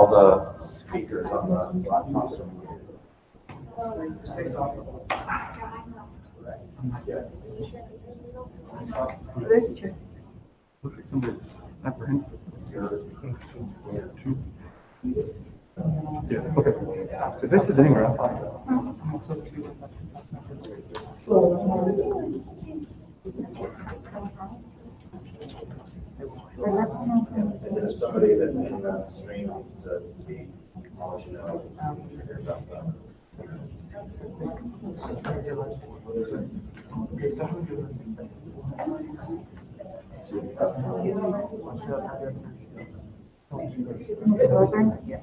all the speakers on the laptops are muted. Yes. There's a choice. Looks like somebody's apprehensive. Yeah, okay. Is this sitting around? If somebody that's in the stream needs to speak, I'll let you know. Yeah.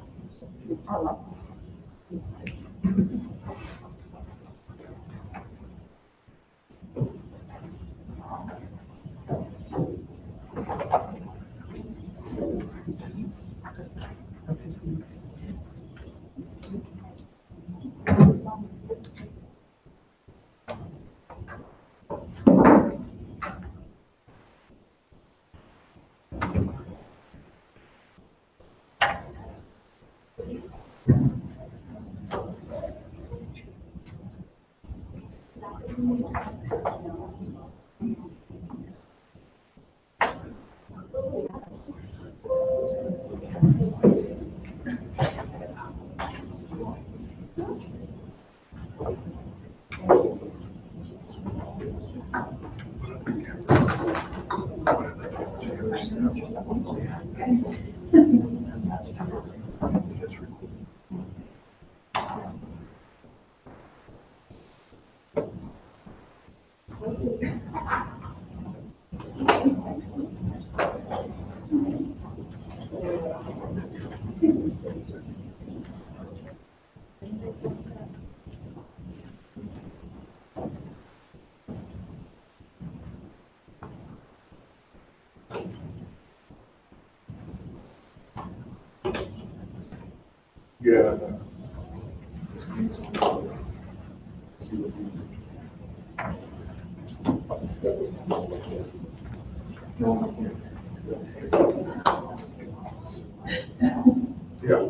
Yeah.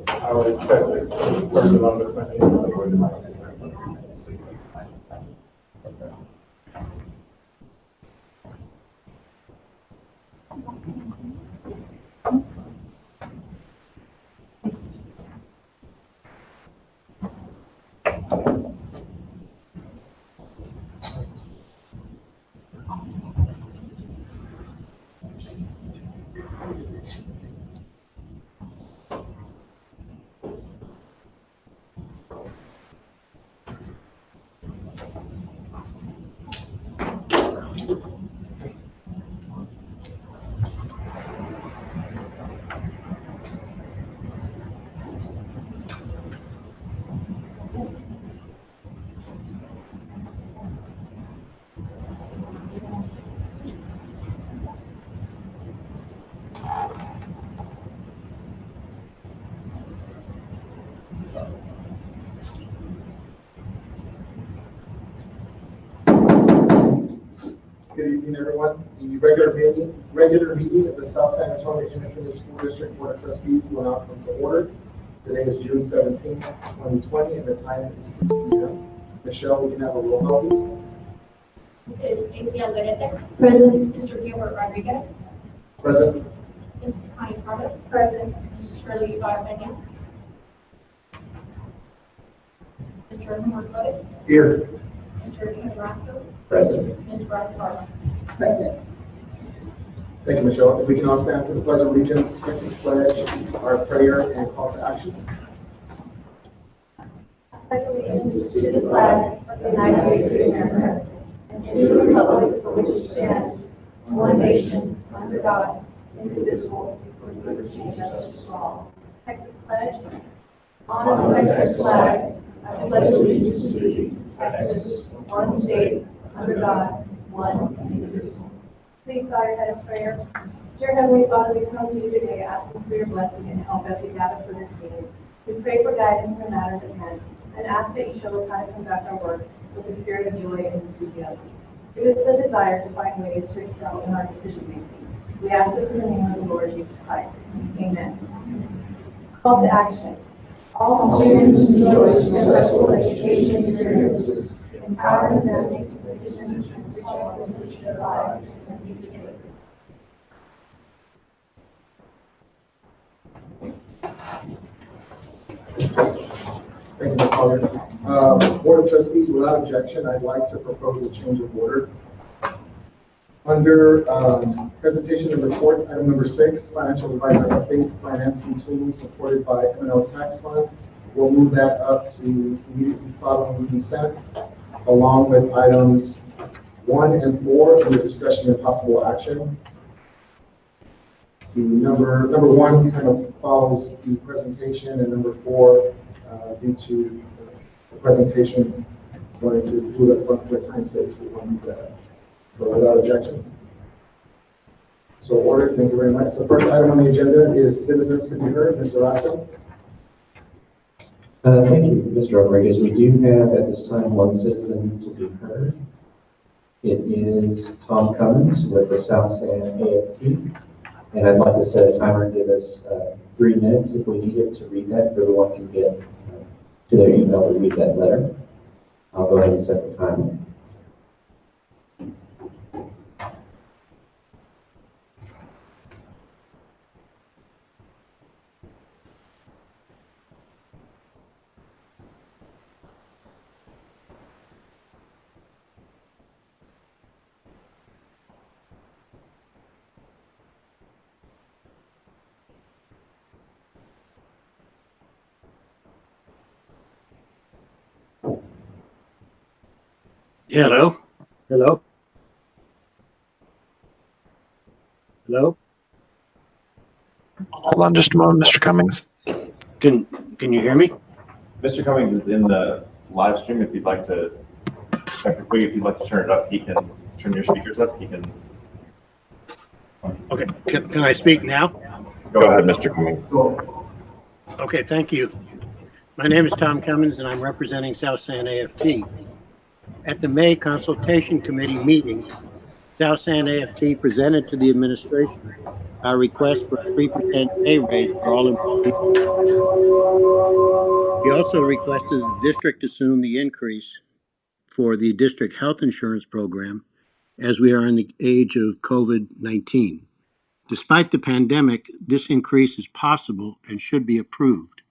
I was expecting the person on the phone. Good evening, everyone. The regular meeting of the South San Antonio Independent School District Board of Trustees will now come to order. Today is June 17, 2020, and the time is 6 p.m. Michelle, we can have a roll call, please. Mrs. Asia Loretta. Present. Mr. Gilbert Rodriguez. Present. Mrs. Connie Carter. Present. Mrs. Shirley Barabania. Mr. Morris Lewis. Here. Mr. Ian Roscoe. Present. Ms. Veronica Barber. Present. Thank you, Michelle. If we can all stand for the Pledge of Allegiance, Texas pledge, our prayer, and call to action. Pledge allegiance to the flag of the United States of America and to the republic for which it stands, one nation, under God, indivisible, with liberty and justice for all. Texas pledge. On the Texas flag, I pledge allegiance to thee, Texas, one state, under God, one indivisible. Please bow your head in prayer. Dear Heavenly Father, we come to you today asking for your blessing and help as we gather for this meeting. We pray for guidance in the matters at hand and ask that you show us how to conduct our work with the spirit of joy and enthusiasm. Give us the desire to find ways to excel in our decision making. We ask this in the name of the Lord Jesus Christ. Amen. Call to action. All students enjoy successful education experiences, empowering them to make decisions which will enrich their lives and future. Thank you, Ms. Collier. Board of Trustees, without objection, I'd like to propose a change of order. Under presentation of reports, item number 6, financial advisor update, financing tools supported by M&O Tax Fund. We'll move that up to immediately following consent, along with items 1 and 4 under discussion and possible action. The number 1 kind of follows the presentation, and number 4, due to the presentation, wanting to do it for time's sake, we want to move that up. So without objection. So ordered, thank you very much. So first item on the agenda is citizens to be heard. Mr. Roscoe. Thank you, Mr. Rodriguez. We do have at this time one citizen to be heard. It is Tom Cummins with the South San AFT. And I'd like to set a timer and give us 3 minutes if we need it to read that. If everyone can get to their email to read that letter. I'll go ahead and set the timer. Hello? Hello? Hello? Hold on just a moment, Mr. Cummings. Can you hear me? Mr. Cummings is in the live stream. If you'd like to, Dr. Quigg, if you'd like to turn it up, he can turn your speakers up. He can. Okay, can I speak now? Go ahead, Mr. Cummings. Okay, thank you. My name is Tom Cummins and I'm representing South San AFT. At the May Consultation Committee meeting, South San AFT presented to the administration our request for a 3% pay raise for all employees. We also requested the district assume the increase for the district health insurance program as we are in the age of COVID-19. Despite the pandemic, this increase is possible and should be approved.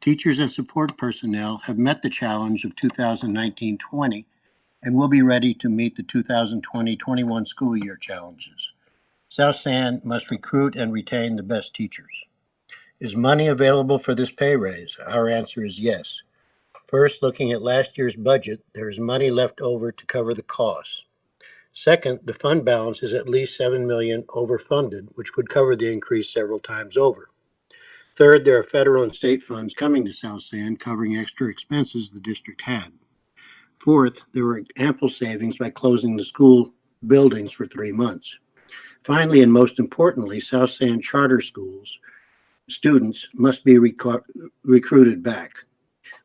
Teachers and support personnel have met the challenge of 2019-20 and will be ready to meet the 2020-21 school year challenges. South San must recruit and retain the best teachers. Is money available for this pay raise? Our answer is yes. First, looking at last year's budget, there is money left over to cover the costs. Second, the fund balance is at least $7 million overfunded, which would cover the increase several times over. Third, there are federal and state funds coming to South San covering extra expenses the district had. Fourth, there were ample savings by closing the school buildings for 3 months. Finally, and most importantly, South San charter schools students must be recruited back.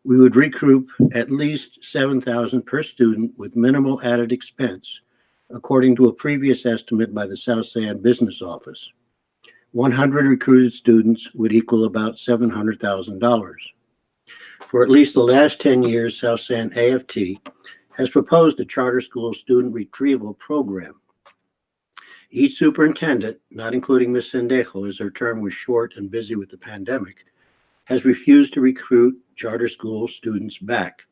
We would recruit at least $7,000 per student with minimal added expense, according to a previous estimate by the South San Business Office. 100 recruited students would equal about $700,000. For at least the last 10 years, South San AFT has proposed a charter school student retrieval program. Each superintendent, not including Ms. Sendejo, as her term was short and busy with the pandemic, has refused to recruit charter school students back.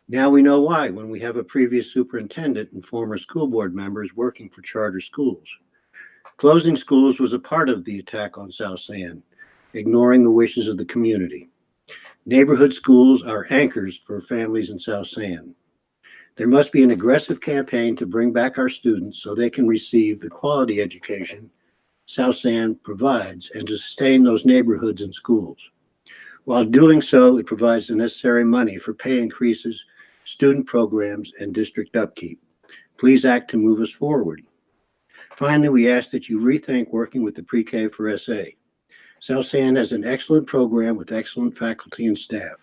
Now we know why when we have a previous superintendent and former school board members working for charter schools. Closing schools was a part of the attack on South San, ignoring the wishes of the community. Neighborhood schools are anchors for families in South San. There must be an aggressive campaign to bring back our students so they can receive the quality education South San provides and to sustain those neighborhoods and schools. While doing so, it provides the necessary money for pay increases, student programs, and district upkeep. Please act to move us forward. Finally, we ask that you rethink working with the pre-K for SA. South San has an excellent program with excellent faculty and staff.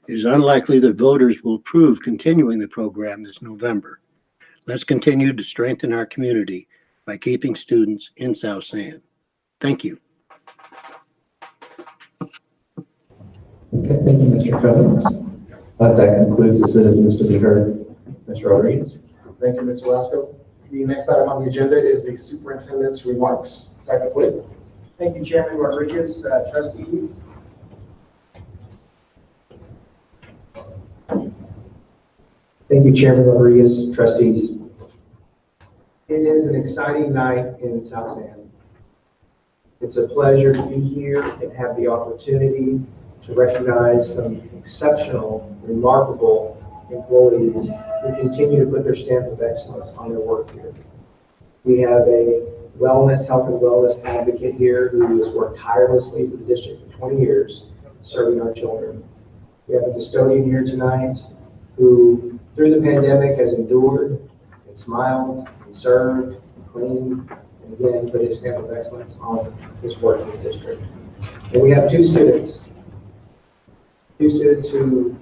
It is unlikely that voters will approve continuing the program this November. Let's continue to strengthen our community by keeping students in South San. Thank you. Okay, thank you, Mr. Cummings. That concludes the citizens to be heard. Mr. Rodriguez. Thank you, Mr. Roscoe. The next item on the agenda is the superintendent's remarks. Dr. Quick. Thank you, Chairman Rodriguez, trustees. Thank you, Chairman Rodriguez, trustees. It is an exciting night in South San. It's a pleasure to be here and have the opportunity to recognize some exceptional, remarkable employees who continue to put their stamp of excellence on their work here. We have a health and wellness advocate here who has worked tirelessly for the district for 20 years, serving our children. We have a custodian here tonight who, through the pandemic, has endured and smiled and served and cleaned and again put his stamp of excellence on his work in the district. And we have two students who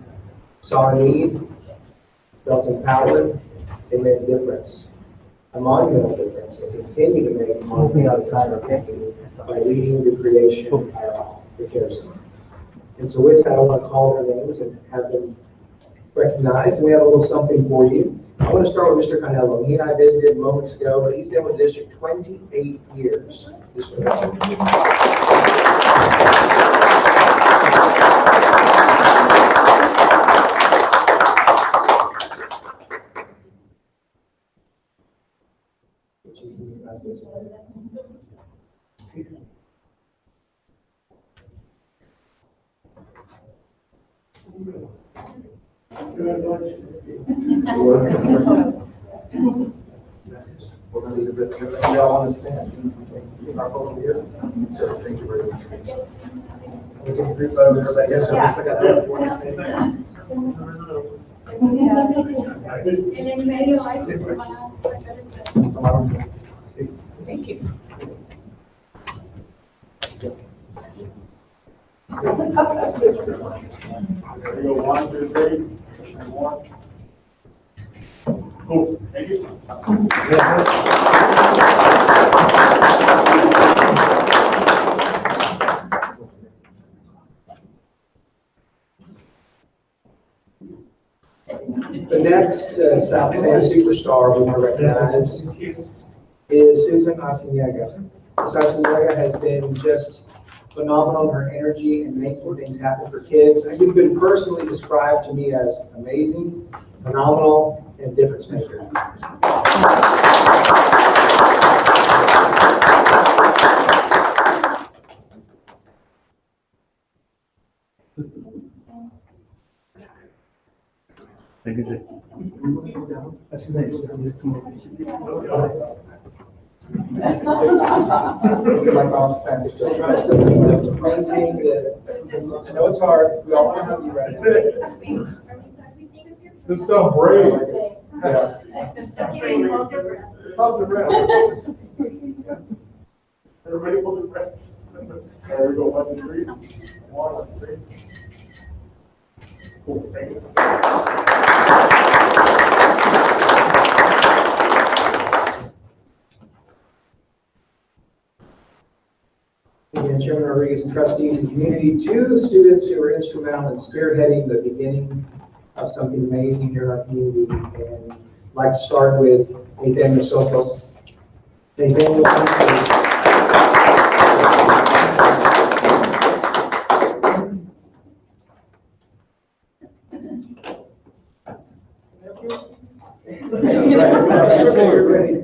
saw a need, felt empowered, and made a difference, a monumental difference, and continue to make a monumental difference by leading the creation of the Care Center. And so with that, I want to call their names and have them recognized. We have a little something for you. I want to start with Mr. Canelo. He and I visited moments ago, but he's been with the district 28 years. We all understand. Our phone here. So thank you very much. We can group photos, I guess. Yeah. I got everyone to stand. And then maybe like. Thank you. There you go, 1, 2, 3, and 1. Cool, thank you. The next South San superstar we want to recognize is Susan Asiñaga. Susan Asiñaga has been just phenomenal in her energy and making things happen for kids. And you've been personally described to me as amazing, phenomenal, and difference maker. Thank you, Like all stands, just trying to maintain the, I know it's hard, we all want to have you ready. This stuff brave. Yeah. Hold the breath. Everybody hold the breath. There we go, 1, 2, 3. 1, 2, 3. Cool, thank you. Again, Chairman Rodriguez and trustees and community, two students who were instrumental in spearheading the beginning of something amazing here in our community. And I'd like to start with Nathaniel Soto. Nathaniel, that's okay, you're ready.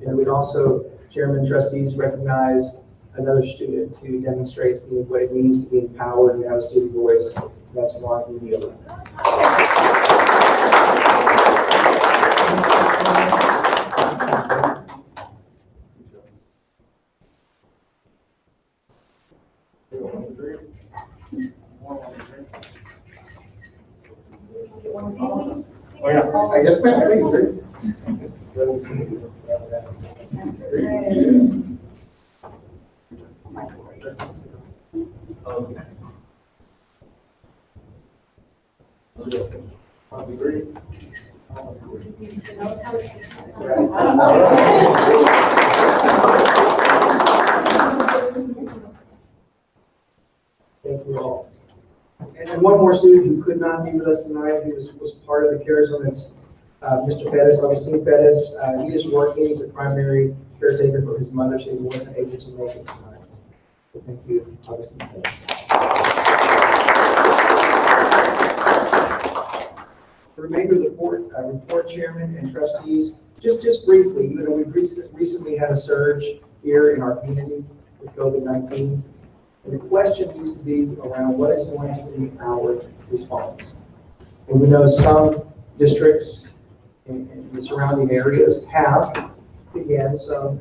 And we'd also, Chairman, trustees, recognize another student who demonstrates what it means to be empowered and have a student voice. That's Mark Mudiola. Oh, yeah. I guess, man, please. Thank you all. And one more student who could not be with us tonight, who was part of the CARES on, that's Mr. Pettis, Augustine Pettis. He is working, he's a primary caretaker for his mother, so he wasn't able to make it tonight. So thank you, Augustine Pettis. The remainder of the report, Chairman and trustees, just briefly, we've recently had a surge here in our community with COVID-19. And the question needs to be around what is going to be our response. And we know some districts in the surrounding areas have began some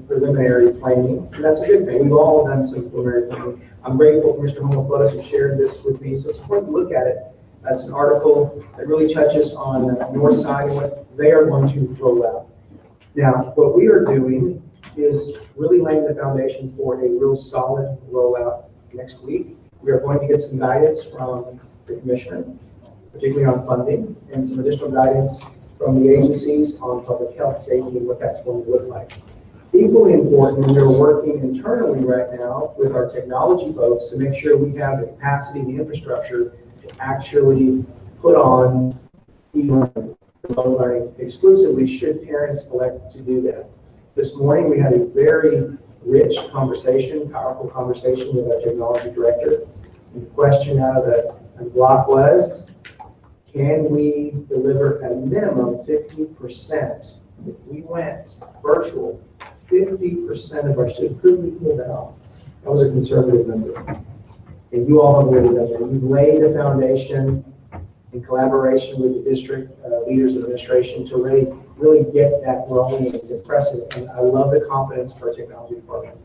preliminary planning, and that's a good thing. We've all done some preliminary planning. I'm grateful for Mr. Homoflotus who shared this with me, so it's important to look at it. That's an article that really touches on the north side and what they are going to roll out. Now, what we are doing is really laying the foundation for a real solid rollout next week. We are going to get some guidance from the commissioner, particularly on funding, and some additional guidance from the agencies on public health safety and what that's going to look like. Equally important, we are working internally right now with our technology folks to make sure we have the capacity and the infrastructure to actually put on e-learning, remote learning exclusively should parents elect to do that. This morning, we had a very rich conversation, powerful conversation with our technology director. And the question out of the block was, can we deliver a minimum 50%? If we went virtual, 50% of our students, could we pull that off? That was a conservative number. And you all have really done that. You've laid the foundation in collaboration with the district leaders and administration to really get that rolling. It's impressive. And I love the confidence of our technology department.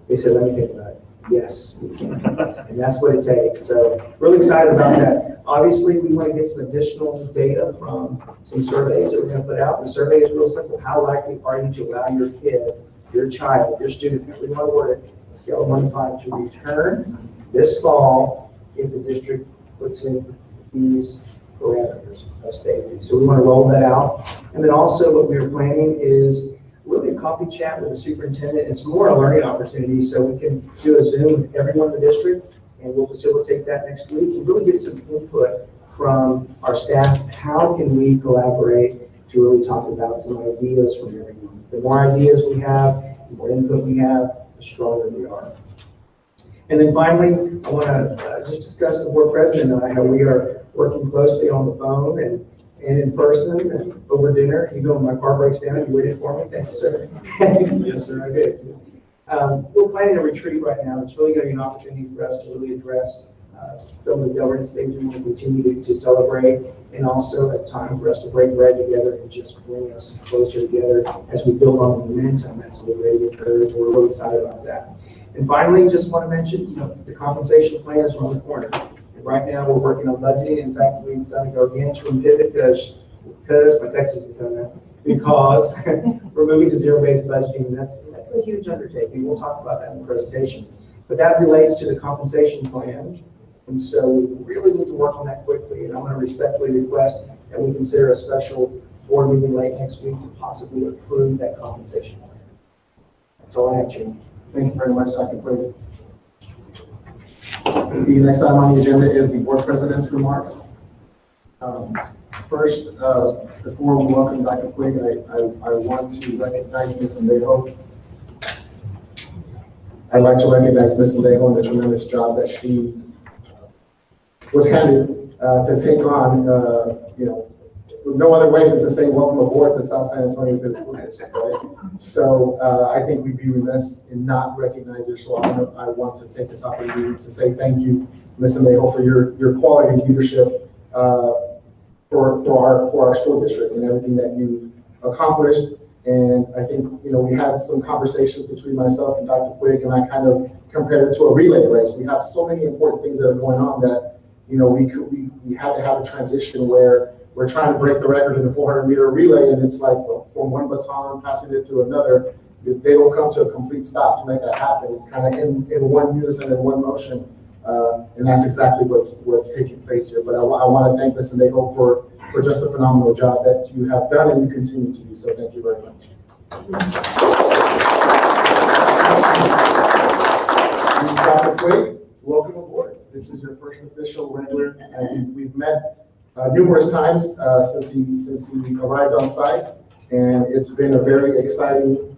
They said, let me think about it. Yes, we can. And that's what it takes. So really excited about that. Obviously, we want to get some additional data from some surveys that we're going to put out. The survey is real simple. How likely are you to allow your kid, your child, your student, however you want to word it, scale of 1 to 5, to return this fall if the district puts in these parameters of safety? So we want to roll that out. And then also what we are planning is really a coffee chat with the superintendent. It's more a learning opportunity, so we can do a Zoom with everyone in the district, and we'll facilitate that next week and really get some input from our staff. How can we collaborate to really talk about some ideas from everyone? The more ideas we have, the more input we have, the stronger we are. And then finally, I want to just discuss the board president and I, how we are working closely on the phone and in person and over dinner. You know, when my car breaks down, you waited for me. Thank you, sir. Yes, sir, I did. We're planning a retreat right now. It's really going to be an opportunity for us to really address some of the governance things we want to continue to celebrate, and also a time for us to break bread together and just bring us closer together as we build on the momentum that's already occurred. We're really excited about that. And finally, just want to mention, the compensation plan is around the corner. And right now, we're working on budgeting. In fact, we've done a gargantuan pivot because my Texas has done that. Because we're moving to zero-based budgeting, and that's a huge undertaking. We'll talk about that in the presentation. But that relates to the compensation plan. And so we really need to work on that quickly. And I'm going to respectfully request that we consider a special board meeting late next week to possibly approve that compensation plan. That's all I have, Jim. Thank you very much, Dr. Quigg. The next item on the agenda is the board president's remarks. First, before we welcome Dr. Quigg, I want to recognize Ms. Alejo. I'd like to recognize Ms. Alejo and the tremendous job that she was handed to take on, no other way than to say welcome aboard to South San Antonio Independent School District, right? So I think we'd be remiss in not recognizing her. So I want to take this opportunity to say thank you, Ms. Alejo, for your quality leadership for our school district and everything that you've accomplished. And I think, we had some conversations between myself and Dr. Quigg, and I kind of compared it to a relay race. We have so many important things that are going on that, we had to have a transition where we're trying to break the record in the 400-meter relay, and it's like from one baton passing it to another, they don't come to a complete stop to make that happen. It's kind of in one unison, in one motion, and that's exactly what's taking place here. But I want to thank Ms. Alejo for for just a phenomenal job that you have done and you continue to do. So thank you very much. Dr. Quigg, welcome aboard. This is your first official regular, and we've met numerous times since he arrived on site, and it's been a very exciting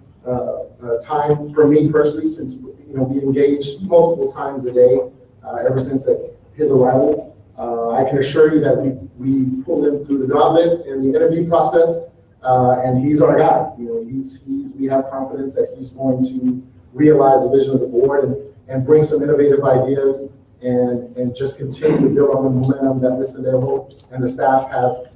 time for me personally, since we engaged multiple times a day ever since his arrival. I can assure you that we pulled him through the gauntlet in the interview process, and he's our guy. We have confidence that he's going to realize the vision of the board and bring some innovative ideas and just continue to build on the momentum that Mr. Neville and the staff have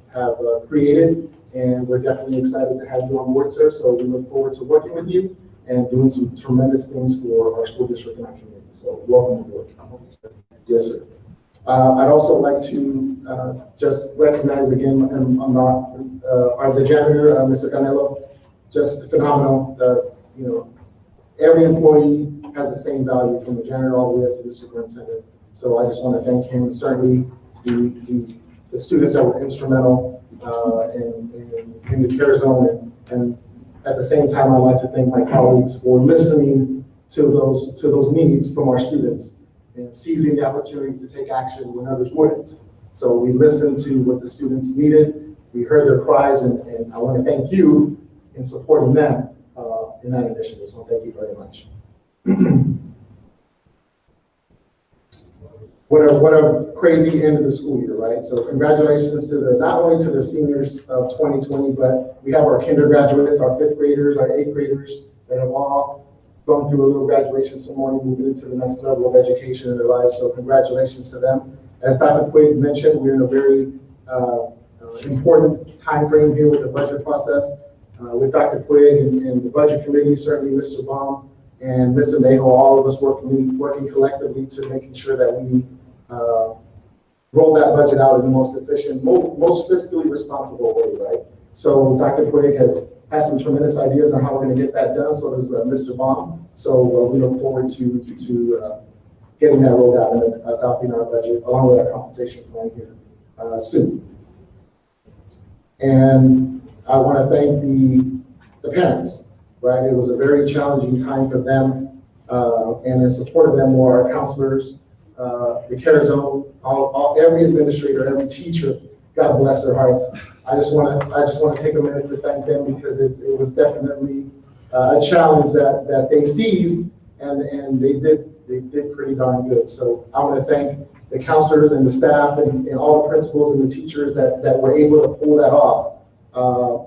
created. And we're definitely excited to have you on board, sir. So we look forward to working with you and doing some tremendous things for our school district and our community. So welcome aboard. Yes, sir. I'd also like to just recognize again the janitor, Mr. Canelo, just phenomenal. Every employee has the same value, from the janitor all the way up to the superintendent. So I just want to thank him. Certainly the students that were instrumental in the care zone, and at the same time, I'd like to thank my colleagues for listening to those needs from our students and seizing the opportunity to take action when others wouldn't. So we listened to what the students needed. We heard their cries, and I want to thank you in supporting them in that initiative. So thank you very much. What a crazy end of the school year, right? So congratulations to not only to the seniors of 2020, but we have our kindergartens, our 5th graders, our 8th graders that have all gone through a little graduation ceremony, moving into the next level of education in their lives. So congratulations to them. As Dr. Quigg mentioned, we're in a very important time frame here with the budget process. With Dr. Quigg and the budget committee, certainly Mr. Baum and Ms. Amejo, all of us working collectively to making sure that we roll that budget out in the most efficient, most fiscally responsible way, right? So Dr. Quigg has some tremendous ideas on how we're going to get that done. So does Mr. Baum. So we look forward to getting that rolled out and adopting our budget along with our compensation plan here soon. And I want to thank the parents, right? It was a very challenging time for them, and in support of them were our counselors, the care zone, every administrator, every teacher. God bless their hearts. I just want to take a minute to thank them, because it was definitely a challenge that they seized, and they did pretty darn good. So I want to thank the counselors and the staff and all the principals and the teachers that were able to pull that off.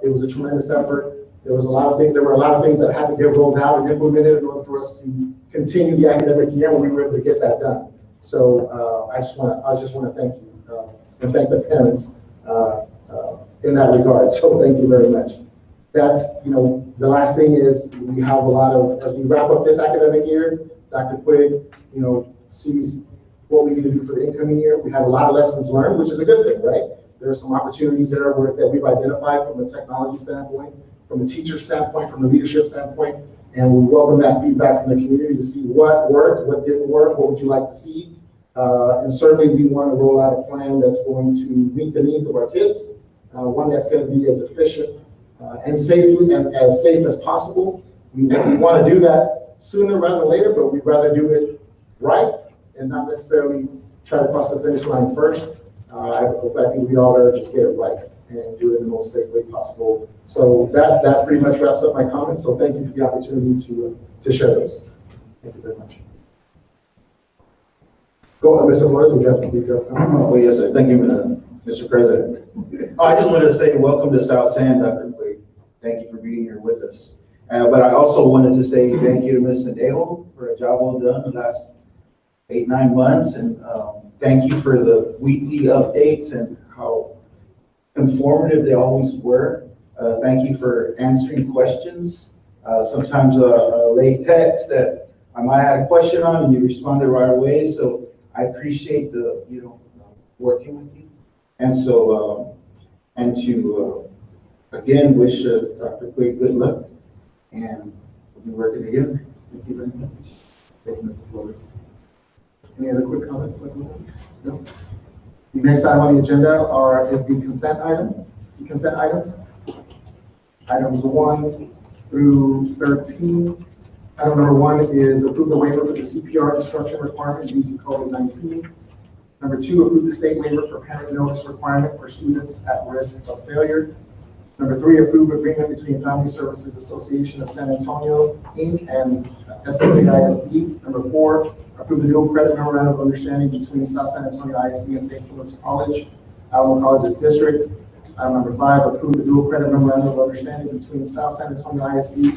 It was a tremendous effort. There were a lot of things that had to get rolled out and implemented in order for us to continue the academic year, and we were able to get that done. So I just want to thank you and thank the parents in that regard. So thank you very much. That's, the last thing is we have a lot of, as we wrap up this academic year, Dr. Quigg, sees what we need to do for the incoming year. We have a lot of lessons learned, which is a good thing, right? There are some opportunities there that we've identified from a technology standpoint, from a teacher standpoint, from a leadership standpoint, and we welcome that feedback from the community to see what worked, what didn't work, what would you like to see. And certainly we want to roll out a plan that's going to meet the needs of our kids, one that's going to be as efficient and safely and as safe as possible. We want to do that sooner rather than later, but we'd rather do it right and not necessarily try to cross the finish line first. I think we all gotta just get it right and do it in the most safe way possible. So that pretty much wraps up my comments. So thank you for the opportunity to share those. Thank you very much. Go on, Mr. Flores, would you have to speak up? Oh, yes, sir. Thank you, Mr. President. I just wanted to say welcome to South San, Dr. Quigg. Thank you for being here with us. But I also wanted to say thank you to Ms. Sandejo for a job well done the last 8-9 months, and thank you for the weekly updates and how informative they always were. Thank you for answering questions. Sometimes a late text that I might have a question on and you responded right away. So I appreciate the, working with you. And so, and to, again, wish Dr. Quigg good luck, and we'll be working together. Thank you very much. Thank you, Mr. Flores. Any other quick comments? No? The next item on the agenda is the consent items. Items 1 through 13. Item number 1 is approve the waiver for the CPR instruction requirement due to COVID-19. Number 2, approve the state waiver for parent notice requirement for students at risk of failure. Number 3, approve agreement between Family Services Association of San Antonio, Inc. and SSAISD. Number 4, approve the dual credit memorandum of understanding between South San Antonio ISD and St. Philip's College, Alamo College's district. Item number 5, approve the dual credit memorandum of understanding between South San Antonio ISD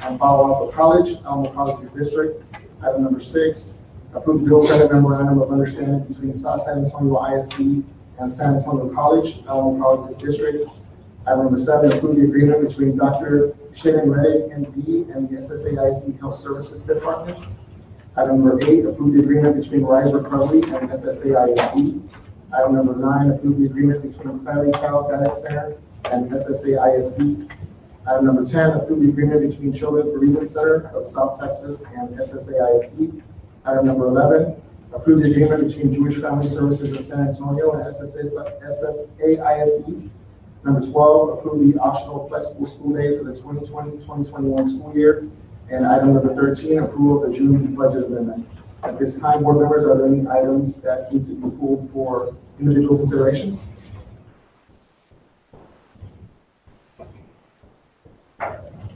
and Palo Alto College, Alamo College's district. Item number 6, approve the dual credit memorandum of understanding between South San Antonio ISD and San Antonio College, Alamo College's district. Item number 7, approve the agreement between Dr. Shannon Reddick, MD, and the SSAISD Health Services Department. Item number 8, approve the agreement between Rise Recovery and SSAISD. Item number 9, approve the agreement between Clarity Child Guidance Center and SSAISD. Item number 10, approve the agreement between Children's Bereavement Center of South Texas and SSAISD. Item number 11, approve the agreement between Jewish Family Services of San Antonio and SSAISD. Number 12, approve the optional flexible school day for the 2020-2021 school year. And item number 13, approval of the June budget amendment. At this time, board members, are there any items that need to be pulled for individual consideration?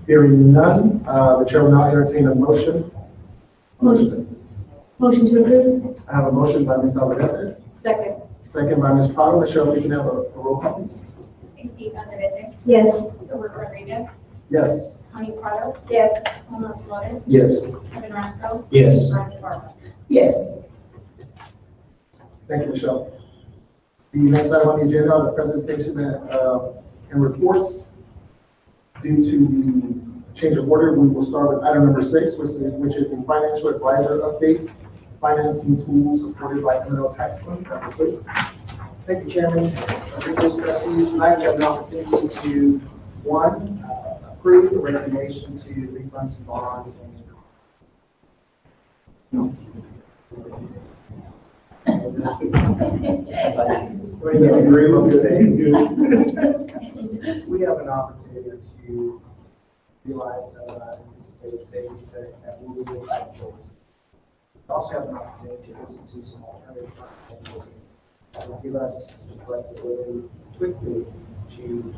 Hearing none, the chair will now entertain a motion. Motion to approve. I have a motion by Ms. Alvarez, Second. second by Ms. Prado. Michelle, you can have a roll call, please. Stacy Alvarez, Yes. Gilbert Rodriguez, Yes. Connie Prado. Yes. Omar Flores, Yes. Kevin Roscoe, Yes. Brian Barber. Yes. Thank you, Michelle. The next item on the agenda are the presentation and reports. Due to the change of order, we will start with item number 6, which is the financial advisor update, financing tools supported by M&L Tax Fund. Dr. Clayton. Thank you, Chairman. Previous trustees, tonight we have an opportunity to, 1, approve the recommendation to refund some bonds. We have an opportunity to realize some anticipated savings that will be back forward. We also have an opportunity to listen to some alternative financing that will give us some flexibility quickly to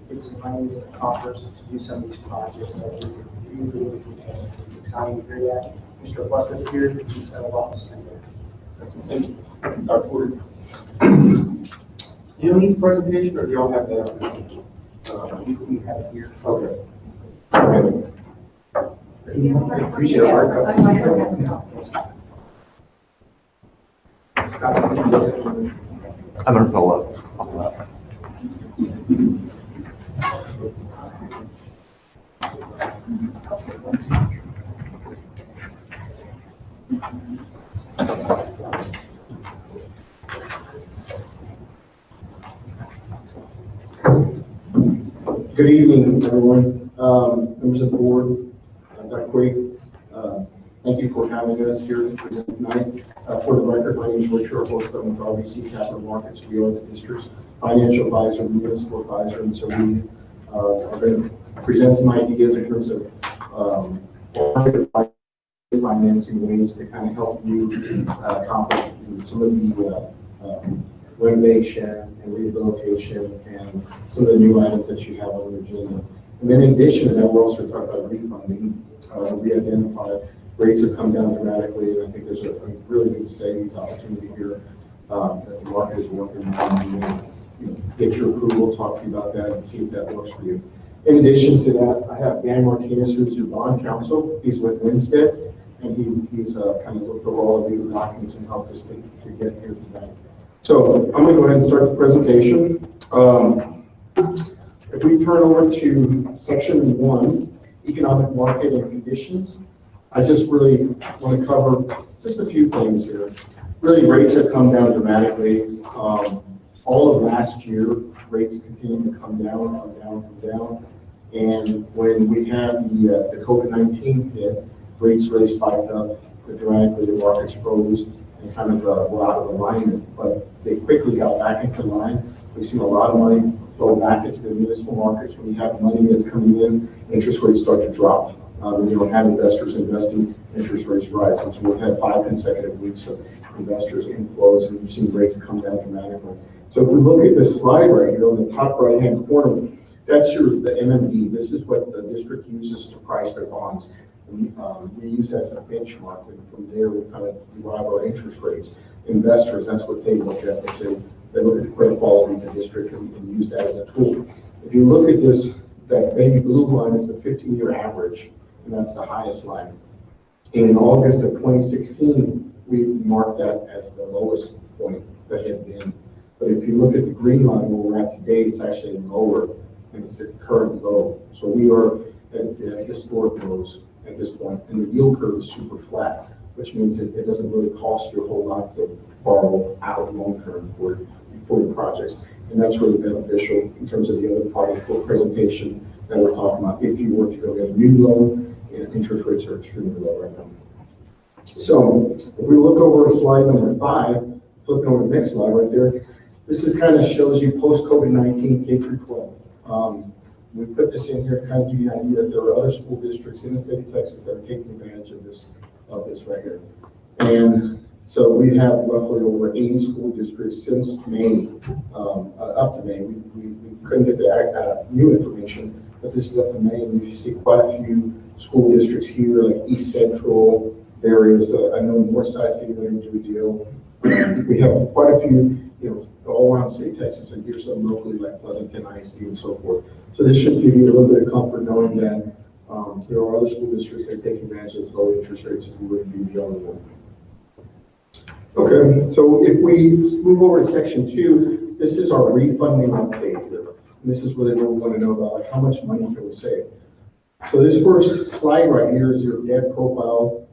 get some monies in the coffers to do some of these projects that we really it's exciting to hear that. Mr. Augustus here, he's got a lot to say there. Thank you. Dr. Porter. Do you need the presentation or do y'all have that? We have it here. Okay. Appreciate a hard copy. Scott, I'm gonna pull up. Good evening, everyone. Members of the board, Dr. Quake, thank you for having us here to present tonight. For the record, my name is Richard Host. I'm with RBC Capital Markets. We are the district's financial advisor, municipal advisor, and so we are going to present some ideas in terms of financing ways to kind of help you accomplish some of the renovation and rehabilitation and some of the new items that you have on the agenda. And then in addition to that, we're also talking about refunding. We identified rates have come down dramatically, and I think there's a really good savings opportunity here that the market is working on. Get your approval, talk to you about that, and see if that works for you. In addition to that, I have Dan Martinez, who's your bond counsel. He's with Winstead, and he's kind of looked over all of the documents and helped us to get here tonight. So I'm going to go ahead and start the presentation. If we turn over to section 1, economic market and conditions, I just really want to cover just a few things here. Really, rates have come down dramatically. All of last year, rates continued to come down. And when we had the COVID-19 hit, rates really spiked up dramatically. The markets froze. and kind of were out of alignment, but they quickly got back into line. We've seen a lot of money flow back into the municipal markets. When you have money that's coming in, interest rates start to drop. You don't have investors investing, interest rates rise. And so we've had 5 consecutive weeks of investors inflows, and we've seen rates come down dramatically. So if we look at this slide right here on the top right-hand corner, that's the MMD. This is what the district uses to price their bonds. We use that as a benchmark, and from there we kind of derive our interest rates. Investors, that's what they look at. They look at the credit quality of the district and use that as a tool. If you look at this, that baby blue line is the 15-year average, and that's the highest line. And in August of 2016, we marked that as the lowest point that had been. But if you look at the green line where we're at today, it's actually lower, and it's at current low. So we are at historic lows at this point, and the yield curve is super flat, which means that it doesn't really cost you a whole lot to borrow out long term for your projects. And that's really beneficial in terms of the other part of the presentation that we're talking about. If you were to go get a new loan, and interest rates are extremely low right now. So if we look over to slide number 5, flipping over to the next slide right there, this is kind of shows you post-COVID-19 K through 12. We put this in here to kind of give you an idea that there are other school districts in the state of Texas that are taking advantage of this right here. And so we have roughly over 80 school districts since May, up to May. We couldn't get the new information, but this is up to May, and we see quite a few school districts here, like East Central areas. I know Northside's getting ready to do a deal. We have quite a few, all around state Texas, and here's some locally like Pleasanton, ISD, and so forth. So this should give you a little bit of comfort knowing that there are other school districts that take advantage of low interest rates, and we wouldn't be the only one. Okay, so if we move over to section 2, this is our refunding update here. And this is really what we want to know about, like how much money can we save? So this first slide right here is your debt profile.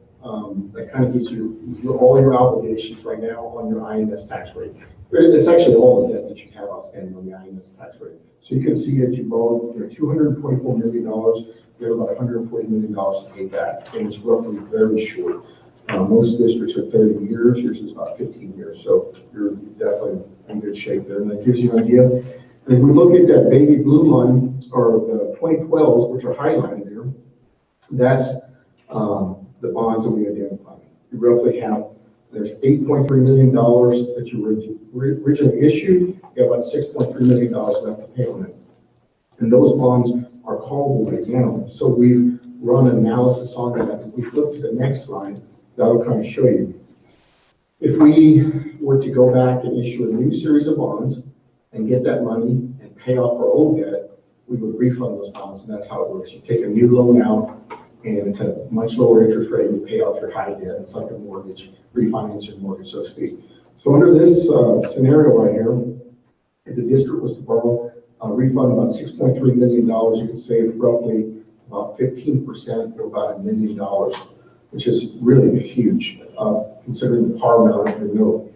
That kind of gives you all your obligations right now on your INS tax rate. It's actually all the debt that you have outstanding on the INS tax rate. So you can see that you borrowed $224 million. You have about $140 million to pay back, and it's roughly very short. Most districts are 30 years, yours is about 15 years. So you're definitely in good shape there, and that gives you an idea. And if we look at that baby blue line, or the 2012s, which are highlighted there, that's the bonds that we identified. You roughly have, there's $8.3 million that you originally issued. You have about $6.3 million left to pay on it. And those bonds are callable right now. So we've run analysis on that. If we flip to the next slide, that'll kind of show you. If we were to go back and issue a new series of bonds and get that money and pay off our old debt, we would refund those bonds, and that's how it works. You take a new loan out, and it's a much lower interest rate. You pay off your high debt. It's like a mortgage, refinance your mortgage, so to speak. So under this scenario right here, if the district was to borrow a refund about $6.3 million, you could save roughly about 15% or about $1 million, which is really huge, considering the par amount of your note.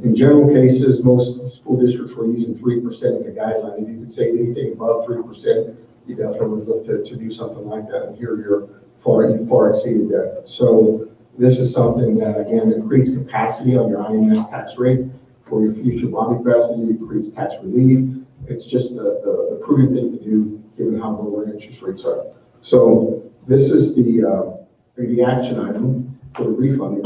In general cases, most school districts were using 3% as a guideline. If you could save anything above 3%, you definitely would look to do something like that. And here you far exceeded that. So this is something that, again, it creates capacity on your INS tax rate for your future bonding capacity. It creates tax relief. It's just the prudent thing to do given how low our interest rates are. So this is the action item for the refunding.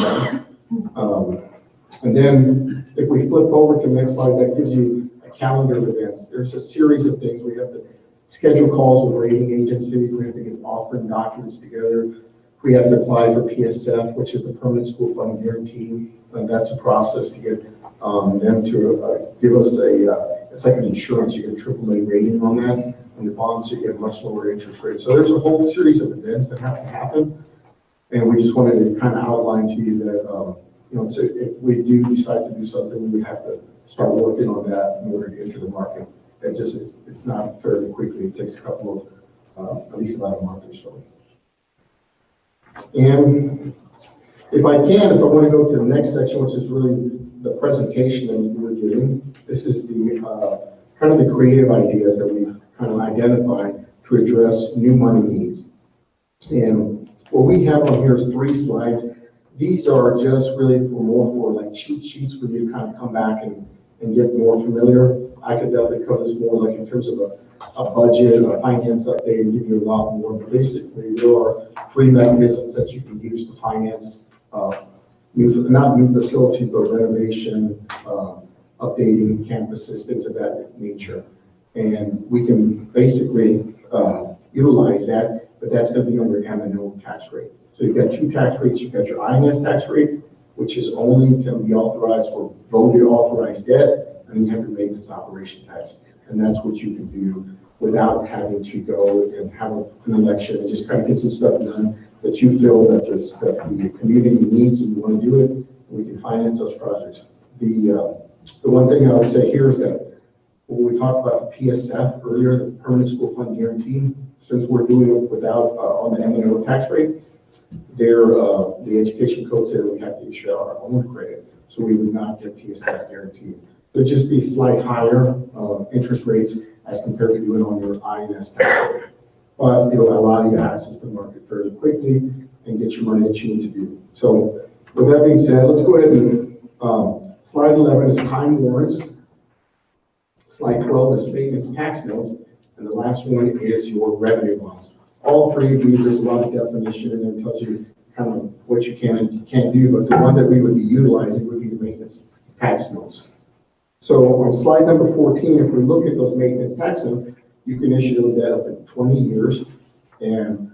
And then if we flip over to the next slide, that gives you a calendar of events. There's a series of things. We have to schedule calls with rating agencies. We have to get offering documents together. We have to apply for PSF, which is the Permanent School Fund Guarantee. And that's a process to get them to give us it's like an insurance. You get a AAA rating on that. And the bonds, you get a much lower interest rate. So there's a whole series of events that have to happen. And we just wanted to kind of outline to you that, if we do decide to do something, we would have to start working on that in order to enter the market. It's not fairly quickly. It takes a couple of, at least about a month or so. And if I want to go to the next section, which is really the presentation that we were giving, this is the kind of the creative ideas that we've kind of identified to address new money needs. And what we have on here is 3 slides These are just really for like cheat sheets for you to kind of come back and get more familiar. I could definitely cover this more like in terms of a budget, a finance update, and give you a lot more. But basically, there are 3 mechanisms that you can use to finance not new facilities, but renovation, updating campuses, things of that nature. And we can basically utilize that, but that's going to be on your M&O tax rate. So you've got 2 tax rates. You've got your INS tax rate, which is only can be authorized for voted authorized debt, and you have your maintenance operation tax. And that's what you can do without having to go and have an election and just kind of get some stuff done that you feel that the community needs and you want to do it. We can finance those projects. The one thing I would say here is that when we talked about the PSF earlier, the Permanent School Fund Guarantee, since we're doing it without on the M&O tax rate, the education code said we have to issue our own credit, so we would not get PSF guarantee. It'd just be slight higher interest rates as compared to doing on your INS tax rate. But it'll allow you to access the market fairly quickly and get your money that you need to do. So with that being said, let's go ahead and slide 11 is time warrants. Slide 12 is maintenance tax notes. And the last one is your revenue bonds. All 3 of these, there's a lot of definition and it tells you kind of what you can and can't do, but the one that we would be utilizing would be the maintenance tax notes. So on slide number 14, if we look at those maintenance tax notes, you can issue those debt up to 20 years. And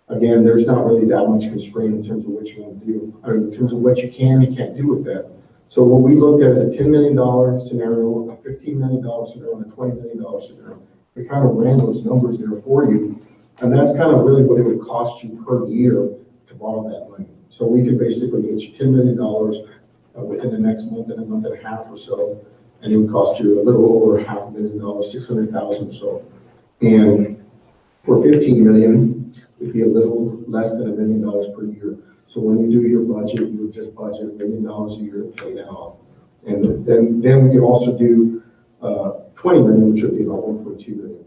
again, there's not really that much constraint in terms of what you want to do, or in terms of what you can and can't do with that. So what we looked at is a $10 million scenario, a $15 million scenario, and a $20 million scenario. We kind of ran those numbers there for you. And that's kind of really what it would cost you per year to borrow that money. So we could basically get you $10 million within the next month and a month and a half or so. And it would cost you a little over $500,000, $600,000 or so. And for $15 million, it'd be a little less than $1 million per year. So when you do your budget, you would just budget $1 million a year to pay that off. And then we could also do 20 million, which would be about 1.2 million.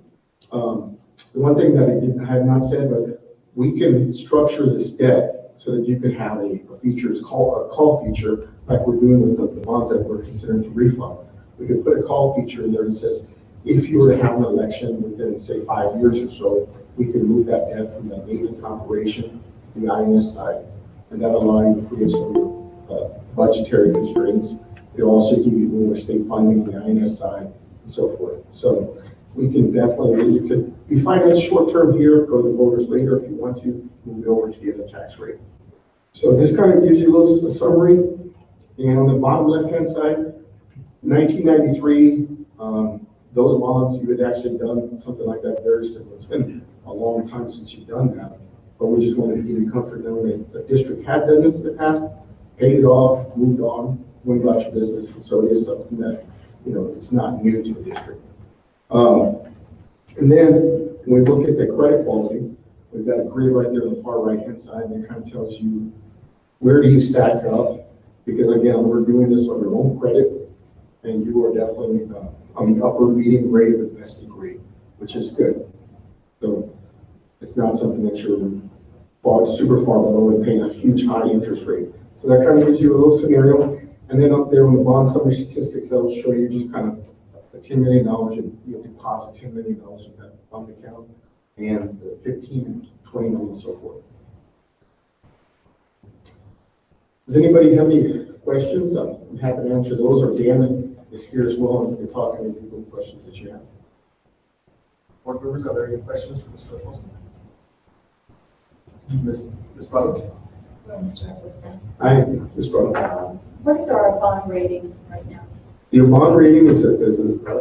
The one thing that I have not said, but we can structure this debt so that you could have a feature, it's called a call feature, like we're doing with the bonds that we're considering to refund. We could put a call feature in there that says, if you were to have an election within, say, 5 years or so, we can move that debt from the maintenance operation to the INS side. And that'll allow you to free up some budgetary constraints. It'll also give you more state funding on the INS side and so forth. So we can definitely, you could be financed short term here, go to the voters later if you want to, move it over to the other tax rate. So this kind of gives you a little summary. And on the bottom left-hand side, 1993, those bonds, you had actually done something like that very similar. It's been a long time since you've done that, but we just wanted to give you comfort knowing that the district had done this in the past, paid it off, moved on, went about your business. And so it is something that, you know, it's not new to the district. And then when we look at the credit quality, we've got a grid right there on the far right-hand side that kind of tells you where do you stack up, because again, we're doing this on your own credit, and you are definitely on the upper median grade of investment grade, which is good. So it's not something that you're super far below and paying a huge high interest rate. So that kind of gives you a little scenario. And then up there on the bond summary statistics, that'll show you just kind of the $10 million, and you'll deposit $10 million with that bond account, and the 15 and 20 million and so forth. Does anybody have any questions? I'm happy to answer those, or Dan is here as well, and we can talk any people questions that you have. Board members, are there any questions for Mr. Wilson? Ms. Butler? Hi, Ms. Butler. What is our bond rating right now? Your bond rating is a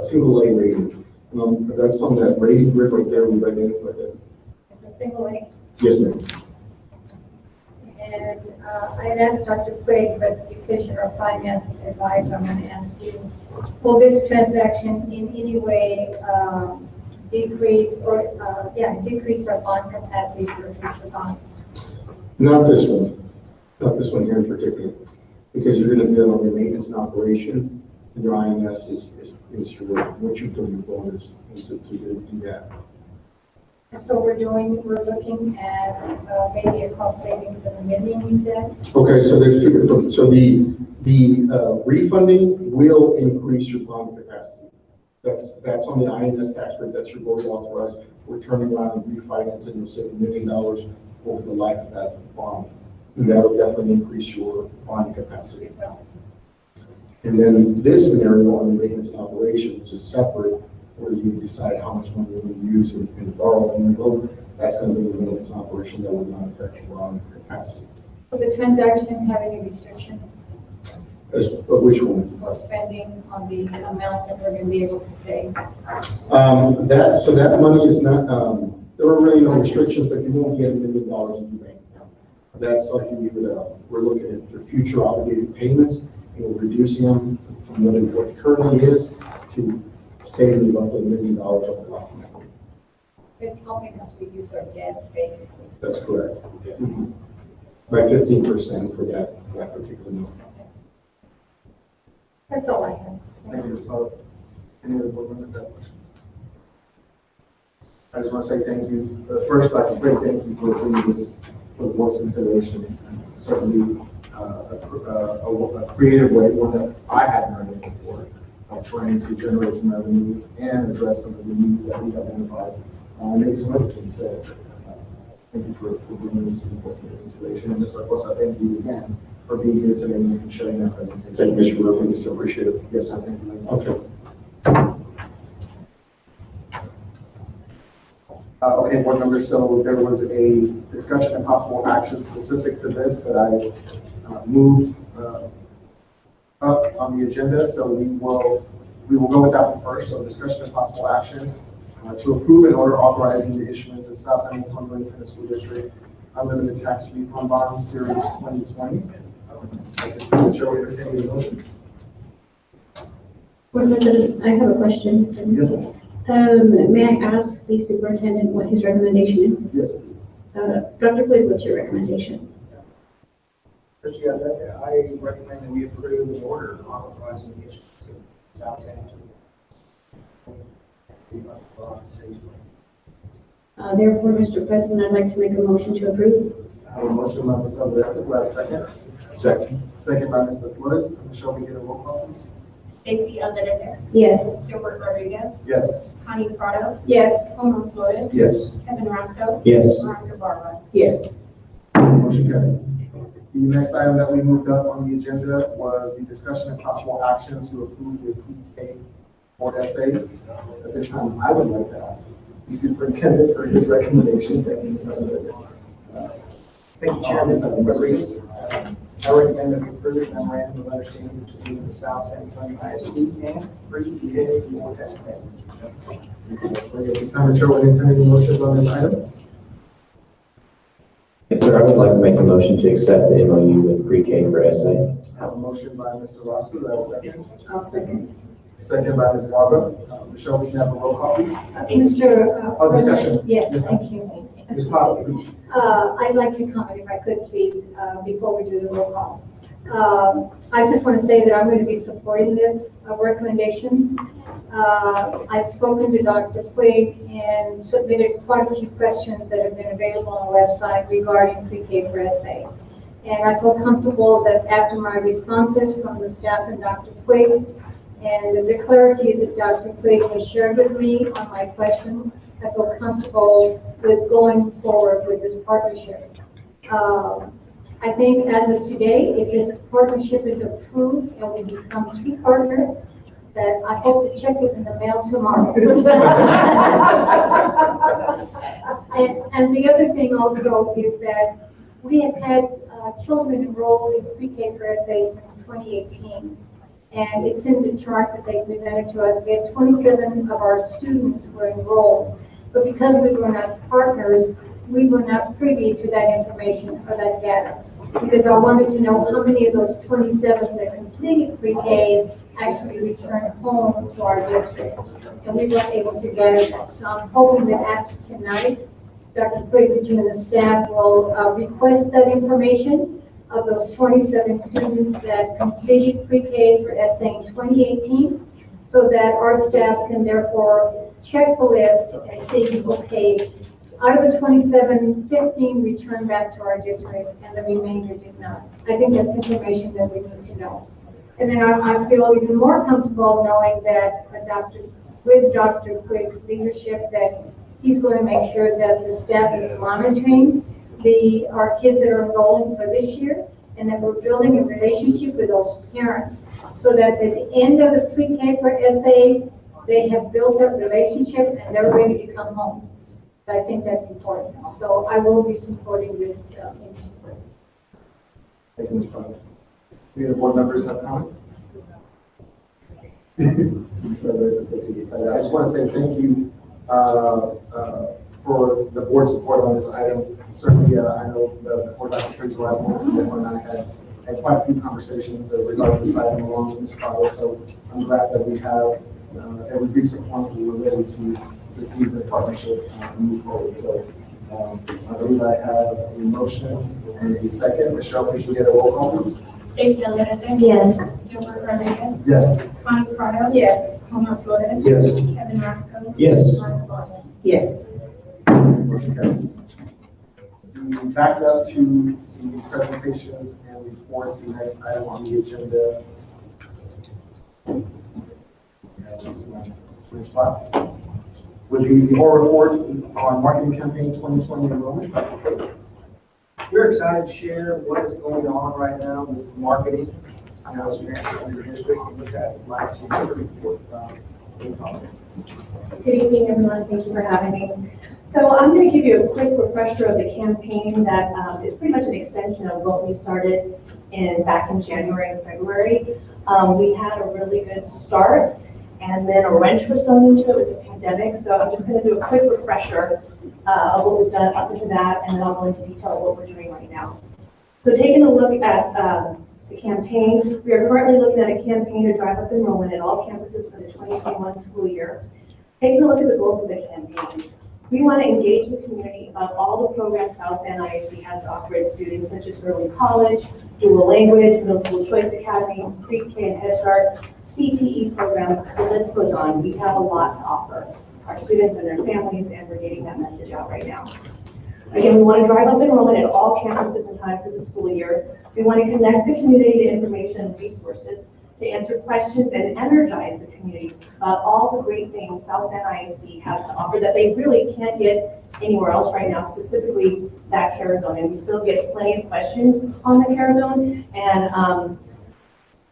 single A rating. That's on that rating grid right there. We've identified that. It's a single A. Yes, ma'am. And I had asked Dr. Quigg, but because you're a finance advisor, I'm going to ask you, will this transaction in any way decrease our bond capacity for future bonds? Not this one. Not this one here in particular. Because you're going to build on your maintenance and operation, and your INS is your, what you do your bonus to do that. And so we're looking at maybe a cost savings of $1 million, you said? Okay, so there's two different, so the refunding will increase your bond capacity. That's on the INS tax rate, that's your board authorized. We're turning around and refinancing, you'll save $1 million over the life of that bond. And that'll definitely increase your bond capacity. And then this scenario on the maintenance and operations is separate, where you decide how much money you're going to use and borrow and go. That's going to be the maintenance and operation that will not affect your bond capacity. Will the transaction have any restrictions Which one? for spending on the amount that we're going to be able to save? That money is not, there are really no restrictions, but you won't get $1 million in your bank account. That's like you would, we're looking at your future obligated payments, and we're reducing them from what it currently is to saving roughly $1 million over the life. It's helping us reduce our debt, basically. That's correct. By 15% for that particular number. That's all I have. Thank you, Ms. Poe. Any other board members have questions? I just want to say thank you. First, I'd like to great thank you for bringing this for the board's consideration. Certainly a creative way, one that I hadn't heard of before, of trying to generate some revenue and address some of the needs that we've identified. Maybe some other things. So thank you for bringing this important consideration. And just like I thank you again for being here today and sharing that presentation. Thank you, Mr. Murphy. We still appreciate it. Yes, sir. Thank you. Okay. Okay, board members, so there was a discussion and possible action specific to this that I moved up on the agenda, so we will go with that one first. So discussion and possible action to approve an order authorizing the issuance of South San Antonio Independent School District Unlimited Tax Refund Bonds Series 2020. I guess the chair will entertain the motion. Board President, I have a question. Yes, ma'am. May I ask the superintendent what his recommendation is? Yes, please. Dr. Quigg, what's your recommendation? First, I recommend that we approve the order authorizing the issuance of South San Antonio. Therefore, Mr. President, I'd like to make a motion to approve. I have a motion by Ms. Alvarez. Do I have a second? Second. Second by Mr. Flores. Michelle, we get a roll call, please? Stacy Alvarez, Yes. Gilbert Rodriguez, Yes. Connie Prado, Yes. Homer Flores, Yes. Kevin Roscoe, Yes. Veronica Barba. Yes. Motion carries. The next item that we moved up on the agenda was the discussion and possible action to approve the pre-K board essay. At this time, I would like to ask the superintendent for his recommendation. Thank you, Ms. Alvarez. Thank you, Chairman Rodriguez. I recommend that we approve the memorandum of understanding between the South San Antonio ISD and pre-K board essay. At this time, the chair will entertain any motions on this item. Yes, sir, I would like to make a motion to accept the MOU with pre-K for SA. I have a motion by Mr. Roscoe. Do I have a second? I'll second. Second by Ms. Barba. Michelle, we can have a roll call, please. Mr. Oh, discussion. Yes, Yes, thank you. Ms. Barba, please. I'd like to comment, if I could, please, before we do the roll call. I just want to say that I'm going to be supporting this recommendation. I've spoken to Dr. Quigg and submitted quite a few questions that have been available on the website regarding pre-K for SA. And I feel comfortable that after my responses from the staff and Dr. Quigg, and the clarity that Dr. Quigg has shared with me on my questions, I feel comfortable with going forward with this partnership. I think as of today, if this partnership is approved and we become true partners, that I hope the check is in the mail tomorrow. and the other thing also is that we have had children enrolled in pre-K for SA since 2018. And it's in the chart that they presented to us. We had 27 of our students were enrolled. But because we were not partners, we were not privy to that information or that data. Because I wanted to know how many of those 27 that completed pre-K actually returned home to our district. And we weren't able to gather that. So I'm hoping that after tonight, Dr. Quigg, that you and the staff will request that information of those 27 students that completed pre-K for SA in 2018, so that our staff can therefore check the list and see, okay, Out of the 27, 15 returned back to our district, and the remainder did not. I think that's information that we need to know. And then I feel even more comfortable knowing that with Dr. Quigg's leadership, that he's going to make sure that the staff is monitoring our kids that are enrolling for this year, and that we're building a relationship with those parents, so that at the end of the pre-K for SA, they have built that relationship and they're ready to come home. I think that's important. So I will be supporting this initiative. Thank you, Ms. Brown. Any of the board members have comments? So there's a CTE. So I just want to say thank you for the board support on this item. Certainly, I know before Dr. Quiggs arrived, Melissa and I had quite a few conversations regarding this item along with Ms. Prado. So I'm glad that we have, that we reached a point where we're ready to seize this partnership and move forward. So I believe I have a motion and a second. Michelle, if you get a roll call, please. Stacy Alerte. Yes. Gilbert Rodriguez. Yes. Connie Prado. Yes. Homer Flores. Yes. Kevin Roscoe. Yes. Martha Bonner. Yes. Motion carries. Back up to the presentations and reports, the next item on the agenda. Would be the oral report on marketing campaign 2020 enrollment. We're excited to share what is going on right now with marketing. I know it's transferred to the district, and with that, I'd like to report Good evening, everyone. Thank you for having me. So I'm going to give you a quick refresher of the campaign that is pretty much an extension of what we started back in January and February. We had a really good start, and then a wrench was thrown into it with the pandemic. So I'm just going to do a quick refresher of what we've done up into that, and then I'll go into detail of what we're doing right now. So taking a look at the campaign, we are currently looking at a campaign to drive up enrollment at all campuses for the 2021 school year. Taking a look at the goals of the campaign, we want to engage the community about all the programs South San ISD has to offer its students, such as early college, dual language, middle school choice academies, pre-K and Head Start, CTE programs, the list goes on. We have a lot to offer our students and their families, and we're getting that message out right now. Again, we want to drive up enrollment at all campuses in time for the school year. We want to connect the community to information and resources to answer questions and energize the community about all the great things South San ISD has to offer that they really can't get anywhere else right now, specifically that care zone. And we still get plenty of questions on the care zone. And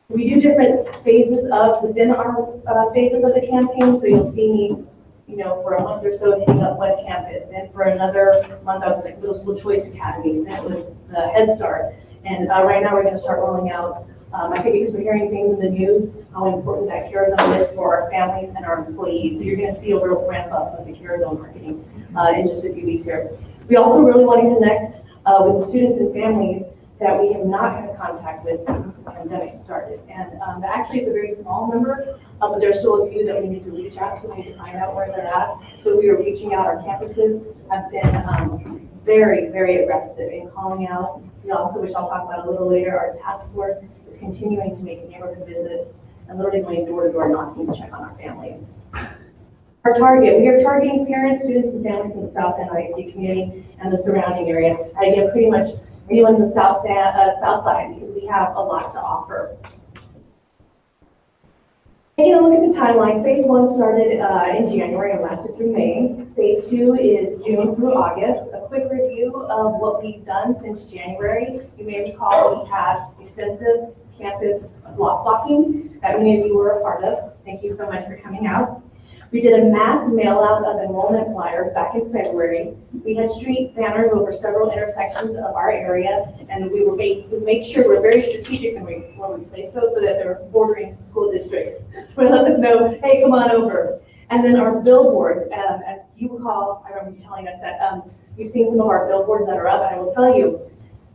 we do different phases within our phases of the campaign. So you'll see me, for a month or so hitting up West Campus, and for another month I was like middle school choice academies, and it was the Head Start. And right now we're going to start rolling out, I think because we're hearing things in the news, how important that care zone is for our families and our employees. So you're going to see a real ramp up of the care zone marketing in just a few weeks here. We also really want to connect with the students and families that we have not had contact with since the pandemic started. And actually it's a very small number, but there's still a few that we need to reach out to, we need to find out where they're at. So we are reaching out. Our campuses have been very, very aggressive in calling out. We also, which I'll talk about a little later, our task force is continuing to make neighborhood visits and literally going door to door knocking to check on our families. Our target, we are targeting parents, students, and families in the South San ISD community and the surrounding area. Again, pretty much anyone in the South Side, because we have a lot to offer. Taking a look at the timeline, phase 1 started in January and lasted through May. Phase 2 is June through August. A quick review of what we've done since January. You may recall we had extensive campus block blocking that many of you were a part of. Thank you so much for coming out. We did a mass mail out of enrollment flyers back in February. We had street banners over several intersections of our area, and we made sure we're very strategic when we place those so that they're bordering school districts. So we let them know, hey, come on over. And then our billboards, as you recall, I remember you telling us that you've seen some of our billboards that are up, and I will tell you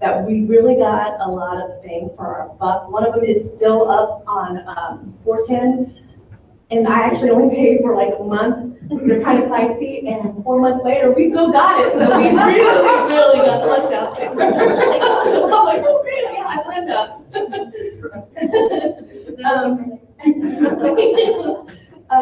that we really got a lot of bang for our buck. One of them is still up on 410. And I actually only paid for like a month because they're kind of pricey, and 4 months later, we still got it. So we really got lucked out there. I'm like, oh, really? I signed up.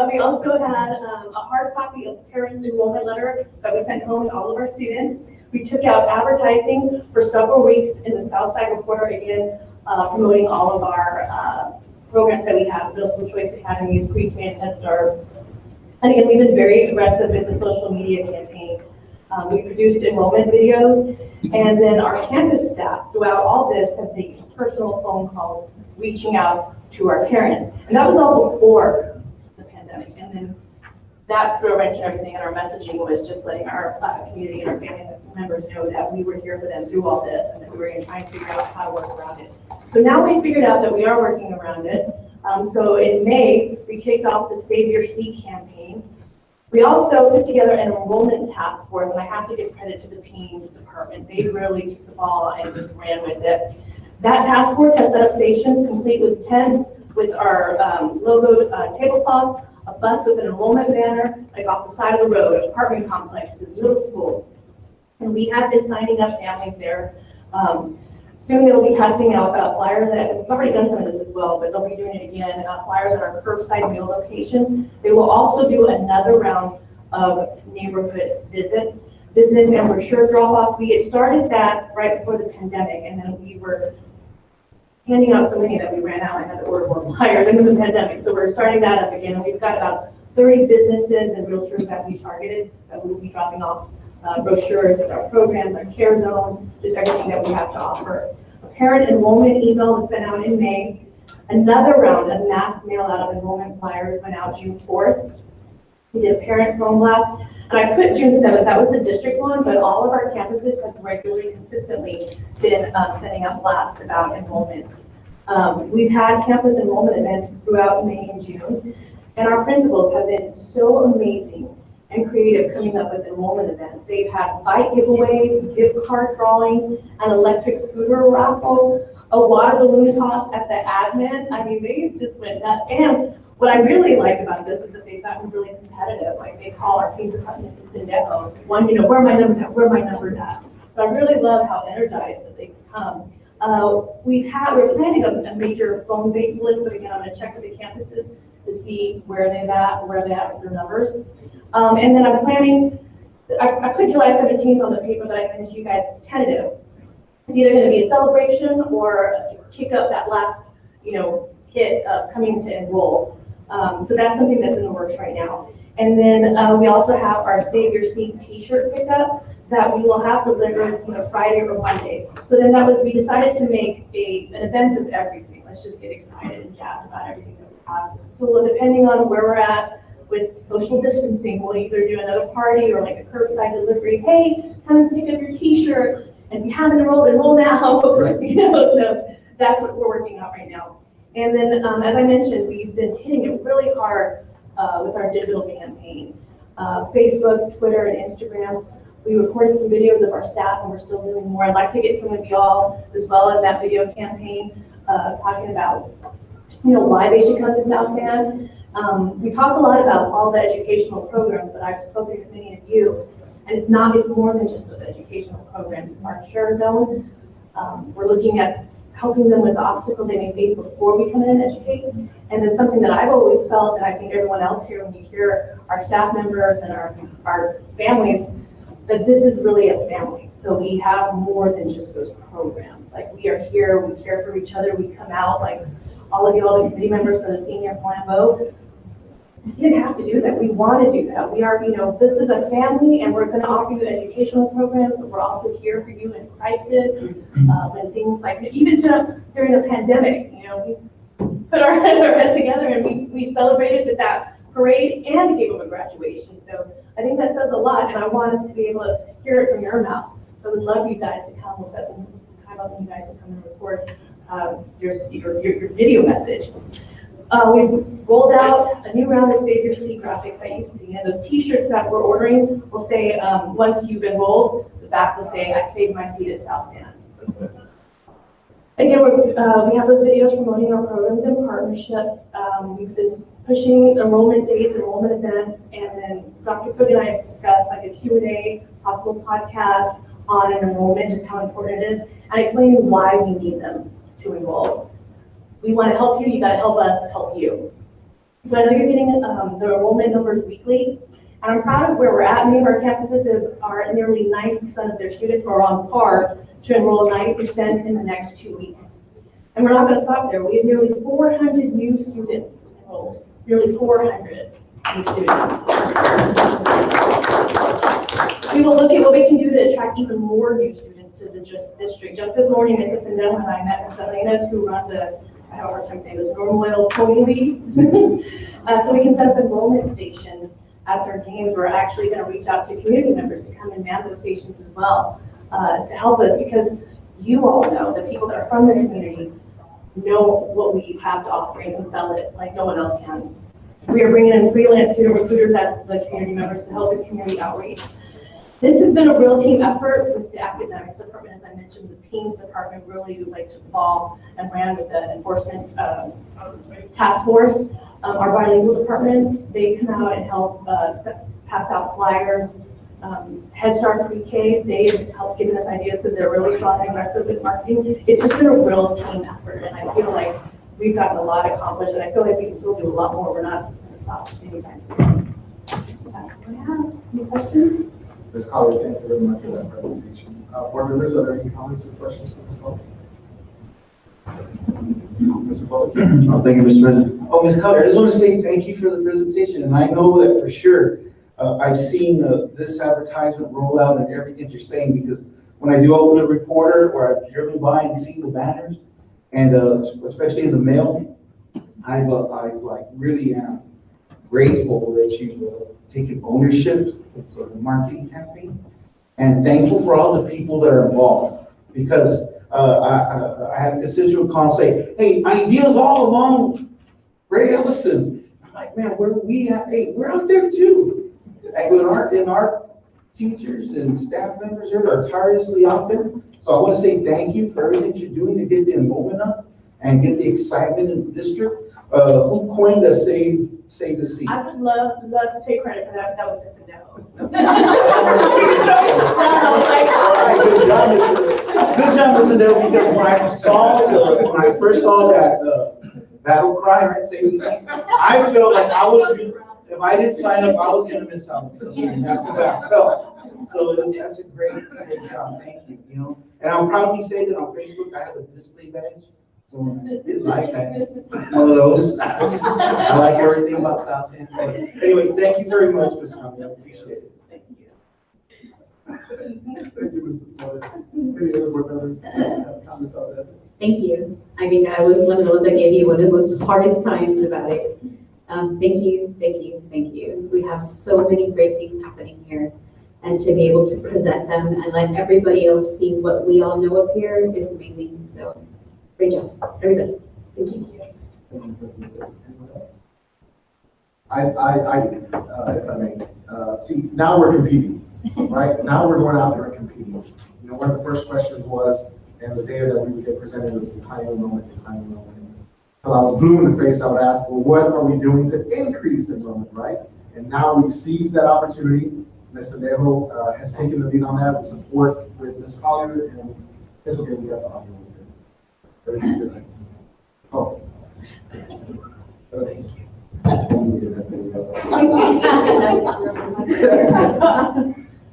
We also had a hard copy of parent enrollment letter that we sent home to all of our students. We took out advertising for several weeks in the Southside Reporter, again, promoting all of our programs that we have, Middle School Choice Academies, Pre-K and Head Start. And again, we've been very aggressive with the social media campaign. We produced enrollment videos, and then our campus staff throughout all this have made personal phone calls, reaching out to our parents. And that was all before the pandemic. And then that threw a wrench in everything, and our messaging was just letting our community and our family members know that we were here for them through all this, and that we were going to try and figure out how to work around it. So now we figured out that we are working around it. So in May, we kicked off the Save Your Seat campaign. We also put together an enrollment task force, and I have to give credit to the PEAMS department. They really took the ball and just ran with it. That task force has set up stations complete with tents, with our logoed tablecloth, a bus with an enrollment banner, like off the side of the road, apartment complexes, middle schools. And we have been signing up families there. Soon they'll be passing out flyers, and we've already done some of this as well, but they'll be doing it again, flyers at our curbside meal locations. They will also do another round of neighborhood visits, business and brochure drop-off. We had started that right before the pandemic, and then we were handing out so many that we ran out and had to order more flyers into the pandemic. So we're starting that up again, and we've got about 30 businesses and realtors that we targeted that we will be dropping off brochures with our programs, our care zone, just everything that we have to offer. A parent enrollment email was sent out in May. Another round of mass mail out of enrollment flyers went out June 4th. We did a parent phone blast, and I put June 7th, that was the district one, but all of our campuses have regularly, consistently been sending out blasts about enrollment. We've had campus enrollment events throughout May and June, and our principals have been so amazing and creative coming up with enrollment events. They've had bike giveaways, gift card drawings, an electric scooter raffle, a water balloon toss at the admin. I mean, they just went nuts. And what I really like about this is that they've gotten really competitive. Like, they call our PEAMS department in Syndeco, one, where are my numbers at? Where are my numbers at? So I really love how energized that they've become. We're planning a major phone bank list, but again, I'm going to check with the campuses to see where they're at with their numbers. And then I'm planning, I put July 17th on the paper that I finished you guys. It's tentative. It's either going to be a celebration or to kick up that last, hit of coming to enroll. So that's something that's in the works right now. And then we also have our Save Your Seat t-shirt pickup that we will have delivered, Friday or Monday. So then we decided to make an event of everything. Let's just get excited and jazzed about everything that we have. So depending on where we're at with social distancing, we'll either do another party or like a curbside delivery. Hey, come and pick up your t-shirt, and if you haven't enrolled, enroll now. Right. So that's what we're working on right now. And then, as I mentioned, we've been hitting it really hard with our digital campaign. Facebook, Twitter, and Instagram. We recorded some videos of our staff, and we're still doing more. I'd like to get some of y'all as well in that video campaign, talking about, why they should come to South San. We talk a lot about all the educational programs, but I've spoken to many of you, and it's more than just those educational programs. It's our care zone. We're looking at helping them with the obstacles they may face before we come in and educate. And then something that I've always felt, and I think everyone else here, when you hear our staff members and our families, that this is really a family. So we have more than just those programs. Like, we are here, we care for each other, we come out, like all of you, all the committee members for the senior flambeau. You didn't have to do that. We want to do that. We are, this is a family, and we're going to offer you educational programs, but we're also here for you in crisis, when things like, even during a pandemic, we put our heads together and we celebrated with that parade and gave them a graduation. So I think that says a lot, and I want us to be able to hear it from your mouth. So I would love you guys to come. We'll set some time up and you guys to come and record your video message. We've rolled out a new round of Save Your Seat graphics that you've seen, and those t-shirts that we're ordering will say, once you've enrolled, the back will say, I saved my seat at South San. Again, we have those videos promoting our programs and partnerships. We've been pushing enrollment dates, enrollment events, and then Dr. Cook and I have discussed like a Q&A, possible podcast on an enrollment, just how important it is, and explaining why we need them to enroll. We want to help you, you got to help us help you. So I know you're getting the enrollment numbers weekly, And I'm proud of where we're at. Many of our campuses are nearly 90% of their students are on par to enroll 90% in the next 2 weeks. And we're not going to stop there. We have nearly 400 new students enrolled, nearly 400 new students. We will look at what we can do to attract even more new students to the district. Just this morning, Mrs. Sindel and I met with the Helenas who run the, I don't know what I'm saying, this Normal Oil Pony League. So we can set up enrollment stations at their games. We're actually going to reach out to community members to come and man those stations as well to help us, because you all know, the people that are from the community know what we have to offer and can sell it like no one else can. We are bringing in freelance student recruiters, that's the community members, to help with community outreach. This has been a real team effort with the academics department. As I mentioned, the PEAMS department really like took the ball and ran with the enforcement task force. Our bilingual department, they come out and help pass out flyers. Head Start Pre-K, they've helped giving us ideas because they're really strong and aggressive with marketing. It's just been a real team effort, and I feel like we've gotten a lot accomplished, and I feel like we can still do a lot more. We're not going to stop anytime soon. Any questions? Ms. Collier, thank you very much for that presentation. Board members, are there any comments or questions for Ms. Collier? Mr. Flores? Oh, thank you, Mr. President. Oh, Ms. Collier, I just want to say thank you for the presentation, and I know that for sure I've seen this advertisement roll out and everything you're saying, because when I do open a reporter or I've driven by and seen the banners, and especially in the mail, I like really am grateful that you've taken ownership for the marketing campaign, and thankful for all the people that are involved, because I had a constituent call and say, hey, ideas all along Ray Ellison. I'm like, man, where are we at? Hey, we're out there too. And in our teachers and staff members here are tirelessly out there. So I want to say thank you for everything you're doing to get the enrollment up and get the excitement in the district. Who coined the Save the Seed? I would love to take credit for that. That was Miss Adele. Good job, Ms. Adele, because when I first saw that battle cry, right, Save the Seed, I felt like if I didn't sign up, I was gonna miss out. So that's what I felt. So that's a great job. Thank you. You know, and I'll proudly say that on Facebook I have a display badge. So I did like one of those. I like everything about South San. But anyway, thank you very much, Ms. Conley. I appreciate it. Thank you. Thank you, Mr. Flores. Any other board members have comments on that? Thank you. I mean, I was one of the ones that gave you one of the most hardest times about it. Thank you, thank you, thank you. We have so many great things happening here, and to be able to present them and let everybody else see what we all know up here is amazing. So, great job, everybody. Thank you. Thank you, sir. Anyone else? If I may. See, now we're competing, right? Now we're going out there and competing. You know, one of the first questions was, and the data that we would get presented was declining enrollment. So I was blue in the face. I would ask, well, what are we doing to increase enrollment, right? And now we've seized that opportunity. Ms. Adejo has taken the lead on that with support with Ms. Collier, and it's okay, we got the audio. Everything's good. Oh. Thank you.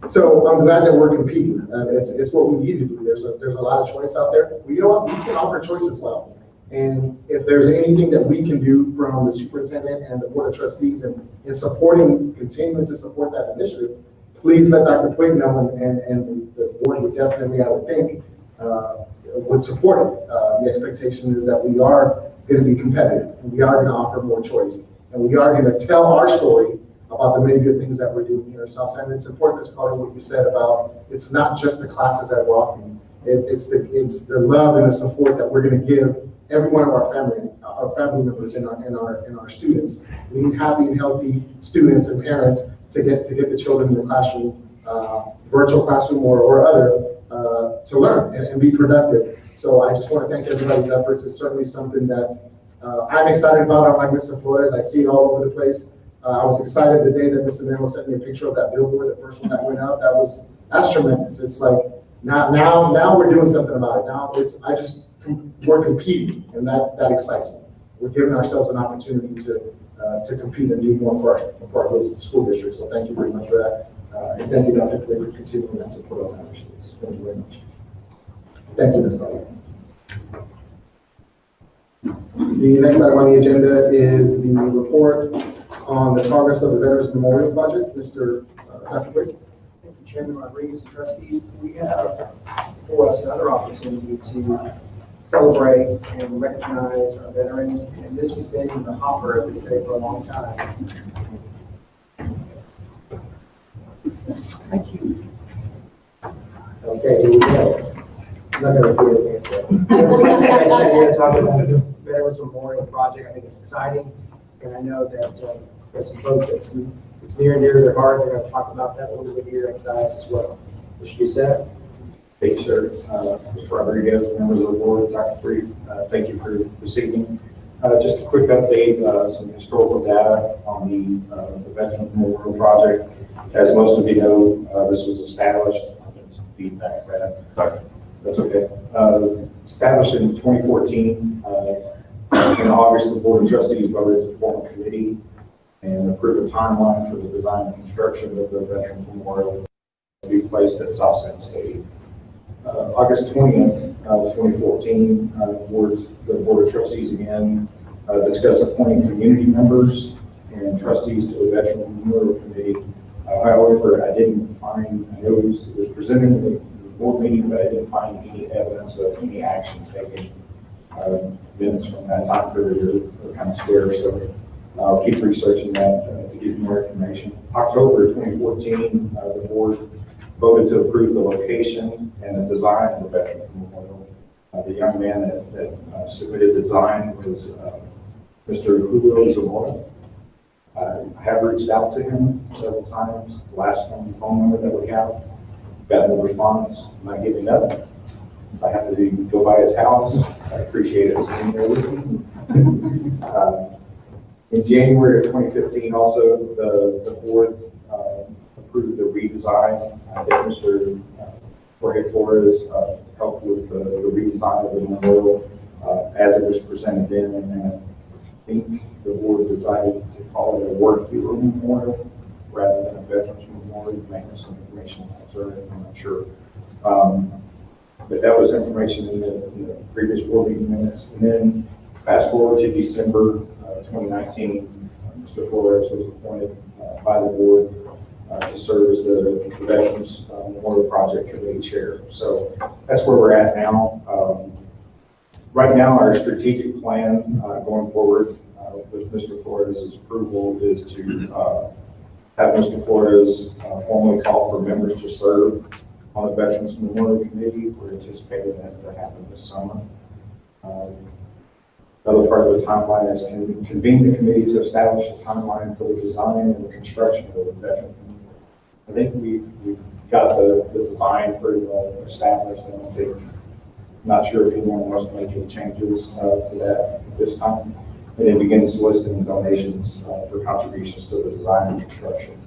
So I'm glad that we're competing. It's what we need to do. There's a lot of choice out there. Well, you know what? We can offer choice as well. And if there's anything that we can do from the superintendent and the board of trustees in supporting, continuing to support that initiative, please let Dr. Twig know, and the board would definitely, I would think, would support it. The expectation is that we are going to be competitive, and we are going to offer more choice, and we are going to tell our story about the many good things that we're doing here in South San. It's important, Ms. Carter, what you said about it's not just the classes that we're offering. It's the love and the support that we're going to give every one of our family members and our students. We need happy and healthy students and parents to get the children in the classroom, virtual classroom or other, to learn and be productive. So I just want to thank everybody's efforts. It's certainly something that I'm excited about. I'm like Mr. Flores. I see it all over the place. I was excited the day that Mr. Nemo sent me a picture of that billboard, the first one that went out. That's tremendous. It's like now we're doing something about it. Now we're competing, and that excites me. We're giving ourselves an opportunity to compete and do more for our school district. So thank you very much for that. And thank you, Dr. Clay, for continuing that support on that initiatives. Thank you very much. Thank you, Ms. Carter. The next item on the agenda is the report on the progress of the Veterans Memorial Project. Mr. Dr. Clay. Thank you, Chairman Rodriguez and trustees. We have for us another opportunity to celebrate and recognize our veterans, and this has been in the hopper, as we say, for a long time. Thank you. Okay, here we go. I'm not going to do it again, so. I'm here to talk about the Veterans Memorial Project. I think it's exciting, and I know that there's some folks that's it's near and dear to their heart. They're going to talk about that a little bit here at Dias as well. Mr. Doucette. Thank you, sir. Mr. Rodriguez, members of the board, Dr. Freed, thank you for this evening. Just a quick update, some historical data on the Veterans Memorial Project. As most of you know, this was established. I'll get some feedback, Brad. Sorry. That's okay. Established in 2014. In August, the Board of Trustees voted to form a committee and approve a timeline for the design and construction of the Veterans Memorial to be placed at South San Stadium. August 20th, 2014, the Board of Trustees again discussed appointing community members and trustees to the Veterans Memorial Committee. However, I didn't find, I know it was presented in the board meeting, but I didn't find any evidence of any action taken. Minutes from that time period are kind of scarce, so I'll keep researching that to give you more information. October 2014, the board voted to approve the location and the design of the Veterans Memorial. The young man that submitted the design was Mr. Julio Zamora. I have reached out to him several times. The last phone number that we have, got no response. I'm not getting nothing. If I have to go by his house, I appreciate it being there with me. In January of 2015, also the board approved the redesign. I think Mr. Jorge Flores helped with the redesign of the memorial as it was presented then, and I think the board decided to call it a work hero memorial rather than a veterans memorial. Maybe some information concerning, I'm not sure. But that was information in the previous board meeting minutes. And then fast forward to December 2019, Mr. Flores was appointed by the board to serve as the Veterans Memorial Project Committee Chair. So that's where we're at now. Right now, our strategic plan going forward with Mr. Flores' approval is to have Mr. Flores formally call for members to serve on the Veterans Memorial Committee. We're anticipating that to happen this summer. The other part of the timeline is convene the committee to establish a timeline for the design and the construction of the Veterans Memorial. I think we've got the design pretty well established. I don't think, not sure if anyone wants to make any changes to that at this time. And then begin soliciting donations for contributions to the design and construction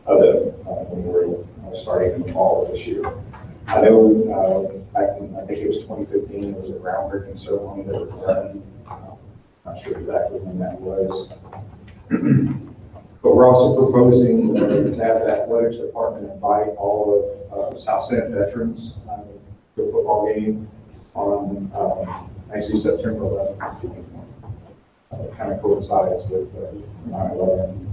of the memorial starting in the fall of this year. I know back in, I think it was 2015, there was a groundbreaking ceremony that was done. Not sure exactly when that was. But we're also proposing to have the athletics department invite all of South San veterans to a football game on actually September 11th. Kind of coincides with 9/11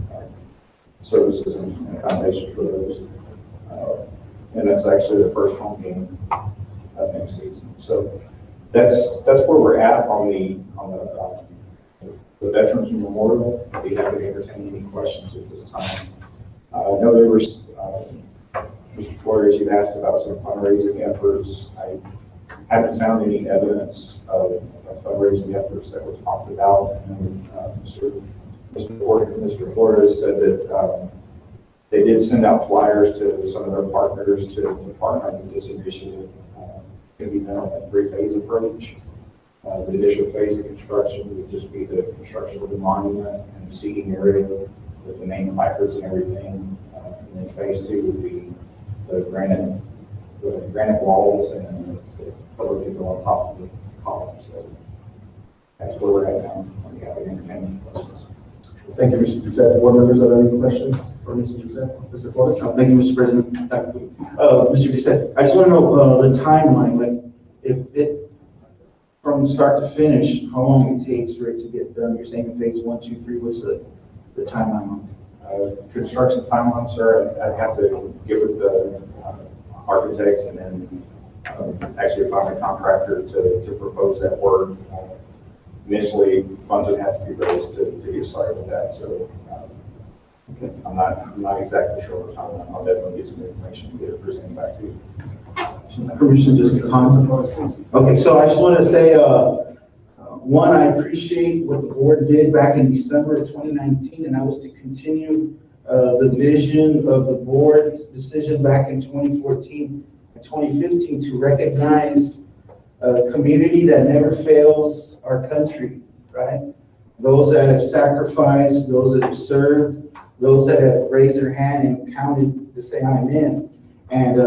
services and foundation for those. And that's actually the first home game of next season. So that's where we're at on the Veterans Memorial. I'd be happy to entertain any questions at this time. I know there was, Mr. Flores, you asked about some fundraising efforts. I haven't found any evidence of fundraising efforts that were talked about. And Mr. Flores said that they did send out flyers to some of their partners to partner with this initiative. It can be done on a three-phase approach. The initial phase of construction would just be the construction of the monument and the seating area with the name placards and everything. And then phase two would be the granite walls and the color to go on top of the columns. So that's where we're at now. Do you have any questions? Thank you, Mr. Doucette. Board members, are there any questions for Mr. Doucette? Mr. Flores? Thank you, Mr. President. Mr. Doucette, I just want to know the timeline, like if it, from start to finish, how long it takes for it to get done? You're saying in phase 1, 2, 3, what's the timeline on it? Construction timeline, sir, I'd have to get with the architects and then actually find a contractor to propose that work. Initially, funds would have to be raised to get started with that, so I'm not exactly sure what timeline. I'll definitely get some information and get it presented back to you. Permission just to comment. Okay, so I just want to say, one, I appreciate what the board did back in December of 2019, and that was to continue the vision of the board's decision back in 2014 and 2015 to recognize a community that never fails our country, right? Those that have sacrificed, those that have served, those that have raised their hand and counted to say, I'm in. And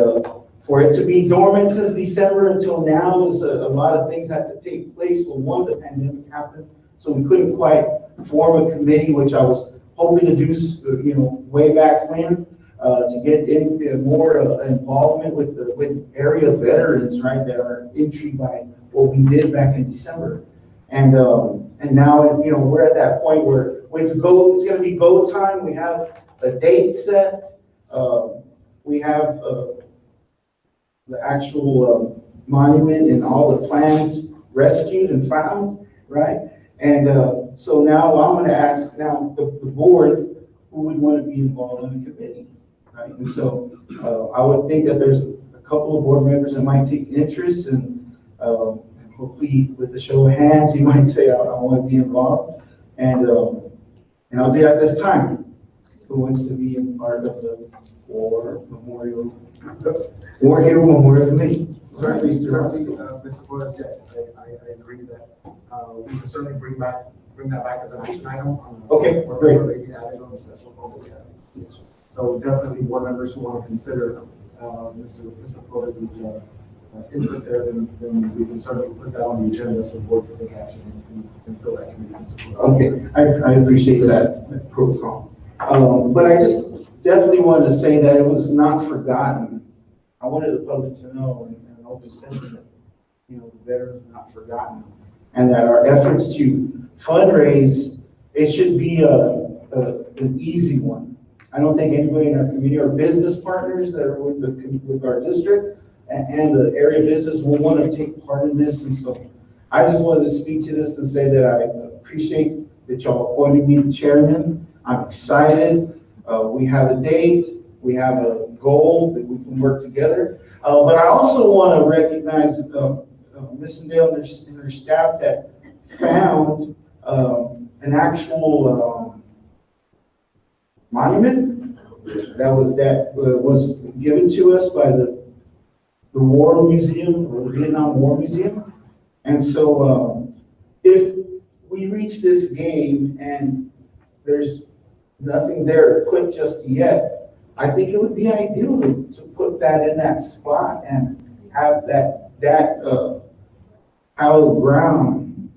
for it to be dormant since December until now is a lot of things had to take place. Well, one, the pandemic happened, so we couldn't quite form a committee, which I was hoping to do, way back when, to get in more involvement with area veterans, right, that are intrigued by what we did back in December. And now, we're at that point where it's going to be go time. We have a date set. We have the actual monument and all the plans rescued and found, right? And so now I'm going to ask now the board who would want to be involved in the committee, right? And so I would think that there's a couple of board members that might take interest, and hopefully with the show of hands, you might say, I want to be involved. And I'll be at this time. Who wants to be a part of the War Hero Memorial Committee? Certainly, Mr. Flores, yes, I agree that we can certainly bring that back as an action item. Okay, great. Maybe added on the special vote we have. So definitely board members who want to consider Mr. Flores' input there, then we can certainly put that on the agenda so the board can take action and fill that committee. Mr. Flores. Okay, I appreciate that protocol. But I just definitely wanted to say that it was not forgotten. I wanted the public to know in an open session that, the veterans are not forgotten, and that our efforts to fundraise, it should be an easy one. I don't think anybody in our community or business partners that are with our district and the area business will want to take part in this. And so I just wanted to speak to this and say that I appreciate that y'all appointed me the chairman. I'm excited. We have a date. We have a goal that we can work together. But I also want to recognize Ms. Dale and her staff that found an actual monument that was given to us by the War Museum, or the Vietnam War Museum. And so if we reach this game and there's nothing there to put just yet, I think it would be ideal to put that in that spot and have that hallowed ground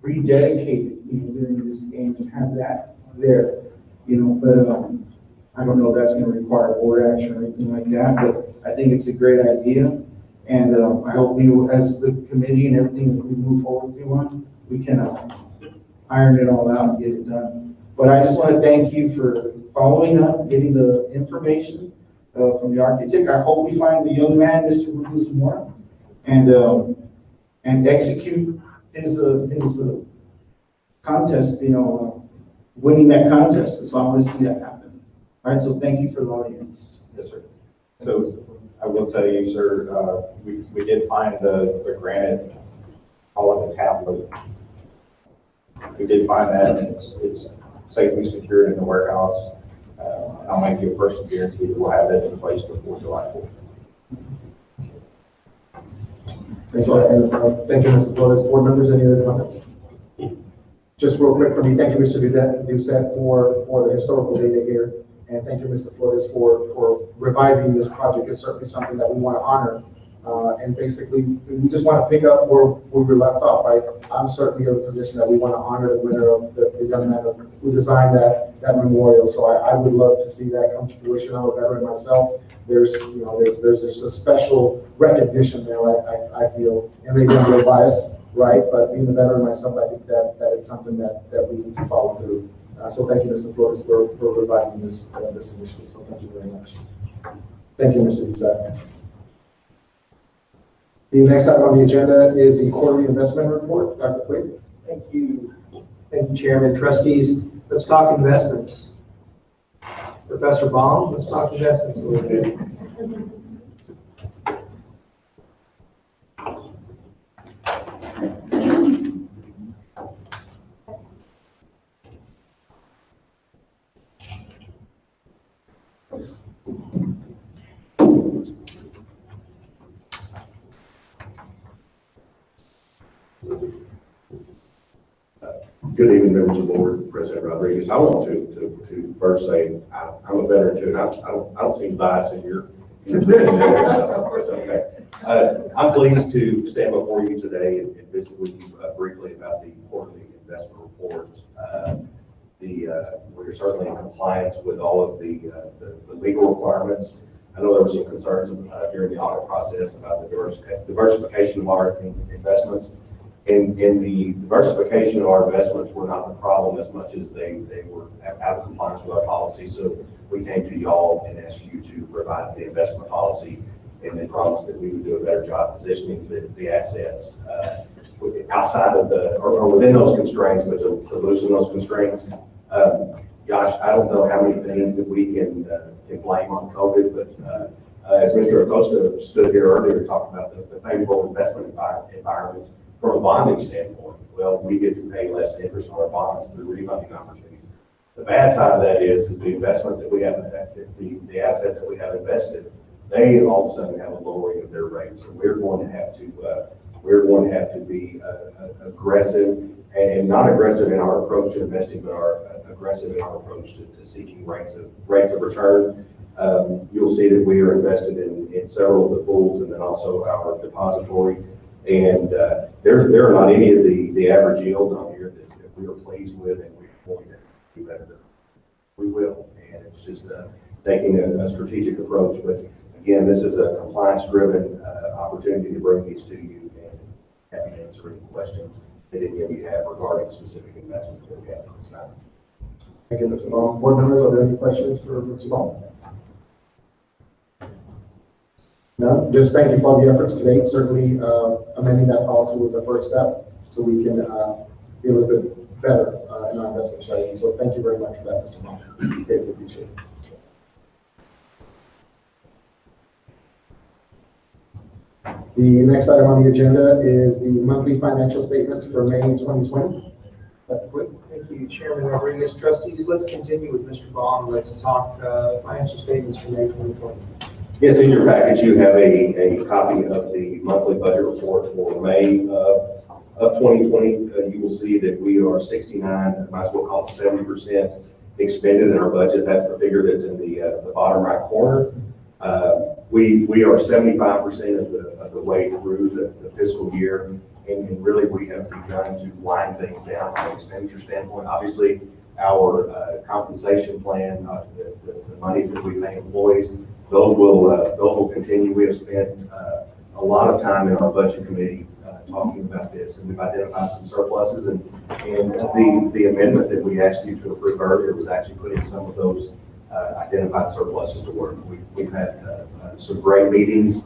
rededicated, during this game, and have that there, but I don't know if that's going to require board action or anything like that, but I think it's a great idea. And I hope we, as the committee and everything that we move forward to, we can iron it all out and get it done. But I just want to thank you for following up, getting the information from the architect. I hope we find the young man, Mr. Ruben Zamora, and execute his contest, winning that contest. So I want to see that happen. All right, so thank you for the audience. Yes, sir. So I will tell you, sir, we did find the granite, call it the tablet. We did find that, and it's safely secured in the warehouse. And I'll make you a personal guarantee that we'll have that in place before July 4th. Thank you, Mr. Flores. Board members, any other comments? Just real quick for me, thank you, Mr. Doucette, for the historical data here. And thank you, Mr. Flores, for reviving this project. It's certainly something that we want to honor And basically, we just want to pick up where we left off, right? I'm certainly in the position that we want to honor the winner of the young man who designed that memorial. So I would love to see that come to fruition. I'm a veteran myself. There's just a special recognition there, I feel, and maybe I'm a little biased, right? But being a veteran myself, I think that it's something that we need to follow through. So thank you, Mr. Flores, for reviving this initiative. So thank you very much. Thank you, Mr. Youssef. The next item on the agenda is the quarterly investment report. Dr. Quinn. Thank you. Thank you, Chairman. Trustees, let's talk investments. Professor Baum, let's talk investments a little bit. Good evening, members of the board, President Rodriguez. I want to first say I'm a veteran too, and I don't see bias in your. It's okay. I'm pleased to stand before you today and visit with you briefly about the quarterly investment report. We're certainly in compliance with all of the legal requirements. I know there were some concerns during the audit process about the diversification of our investments. In the diversification of our investments were not the problem as much as they were out of compliance with our policy. So we came to y'all and asked you to revise the investment policy and then promised that we would do a better job positioning the assets outside of or within those constraints, but to loosen those constraints. Gosh, I don't know how many things that we can blame on COVID, but as Mr. Acosta stood here earlier and talked about the favorable investment environment, from a bonding standpoint, well, we get to pay less interest on our bonds through refunding opportunities. The bad side of that is the investments that we have, the assets that we have invested, they all of a sudden have a lowering of their rates. So we're going to have to be aggressive, and not aggressive in our approach to investing, but aggressive in our approach to seeking rates of return. You'll see that we are invested in several of the pools and then also our depository. And there are not any of the average yields on here that we are pleased with, and we're going to do better than we will. And it's just taking a strategic approach. But again, this is a compliance-driven opportunity to bring these to you, and happy to answer any questions that any of you have regarding specific investments that we have at this time. Thank you, Mr. Baum. Board members, are there any questions for Mr. Baum? No, just thank you for all the efforts today. Certainly, amending that policy was a first step, so we can be a little bit better in our investment strategy. So thank you very much for that, Mr. Baum. Greatly appreciate it. The next item on the agenda is the monthly financial statements for May 2020. Dr. Quick. Thank you, Chairman Rodriguez. Trustees, let's continue with Mr. Baum. Let's talk financial statements for May 2020. Yes, in your package, you have a copy of the monthly budget report for May of 2020. You will see that we are 69, might as well call it 70% expended in our budget. That's the figure that's in the bottom right corner. We are 75% of the way through the fiscal year, and really we have begun to wind things down from an expenditure standpoint. Obviously, our compensation plan, the monies that we pay employees, those will continue. We have spent a lot of time in our budget committee talking about this, and we've identified some surpluses, and the amendment that we asked you to approve earlier was actually putting some of those identified surpluses to work. We've had some great meetings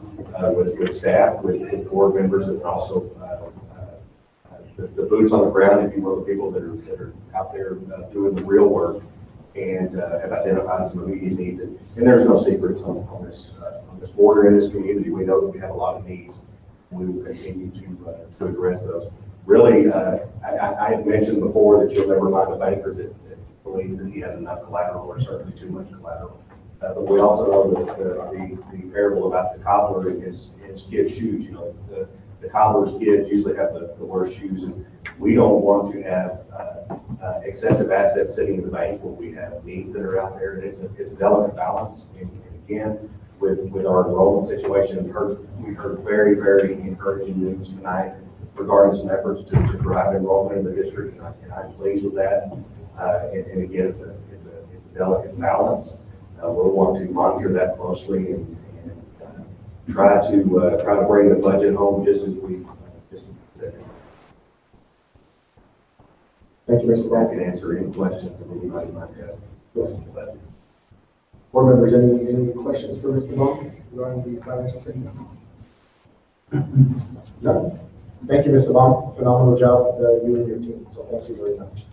with staff, with board members, and also the boots on the ground, if you will, the people that are out there doing the real work, and have identified some immediate needs. And there's no secrets on this board or in this community. We know that we have a lot of needs, and we will continue to address those. Really, I had mentioned before that you'll never find a banker that believes that he has enough collateral or certainly too much collateral. But we also know that the parable about the cobbler and his kid's shoes. You know, the cobbler's kids usually have the worst shoes, and we don't want to have excessive assets sitting in the bank when we have needs that are out there. And it's a delicate balance. And again, with our enrollment situation. We heard very, very encouraging news tonight regarding some efforts to drive enrollment in the district, and I'm pleased with that. And again, it's a delicate balance. We'll want to monitor that closely and try to bring the budget home just as we said. Thank you, Mr. I Bond. can answer any questions that anybody might have. Yes. Board members, any questions for Mr. Bond regarding the financial statements? No. Thank you, Mr. Bond. Phenomenal job, you and your team. So thank you very much.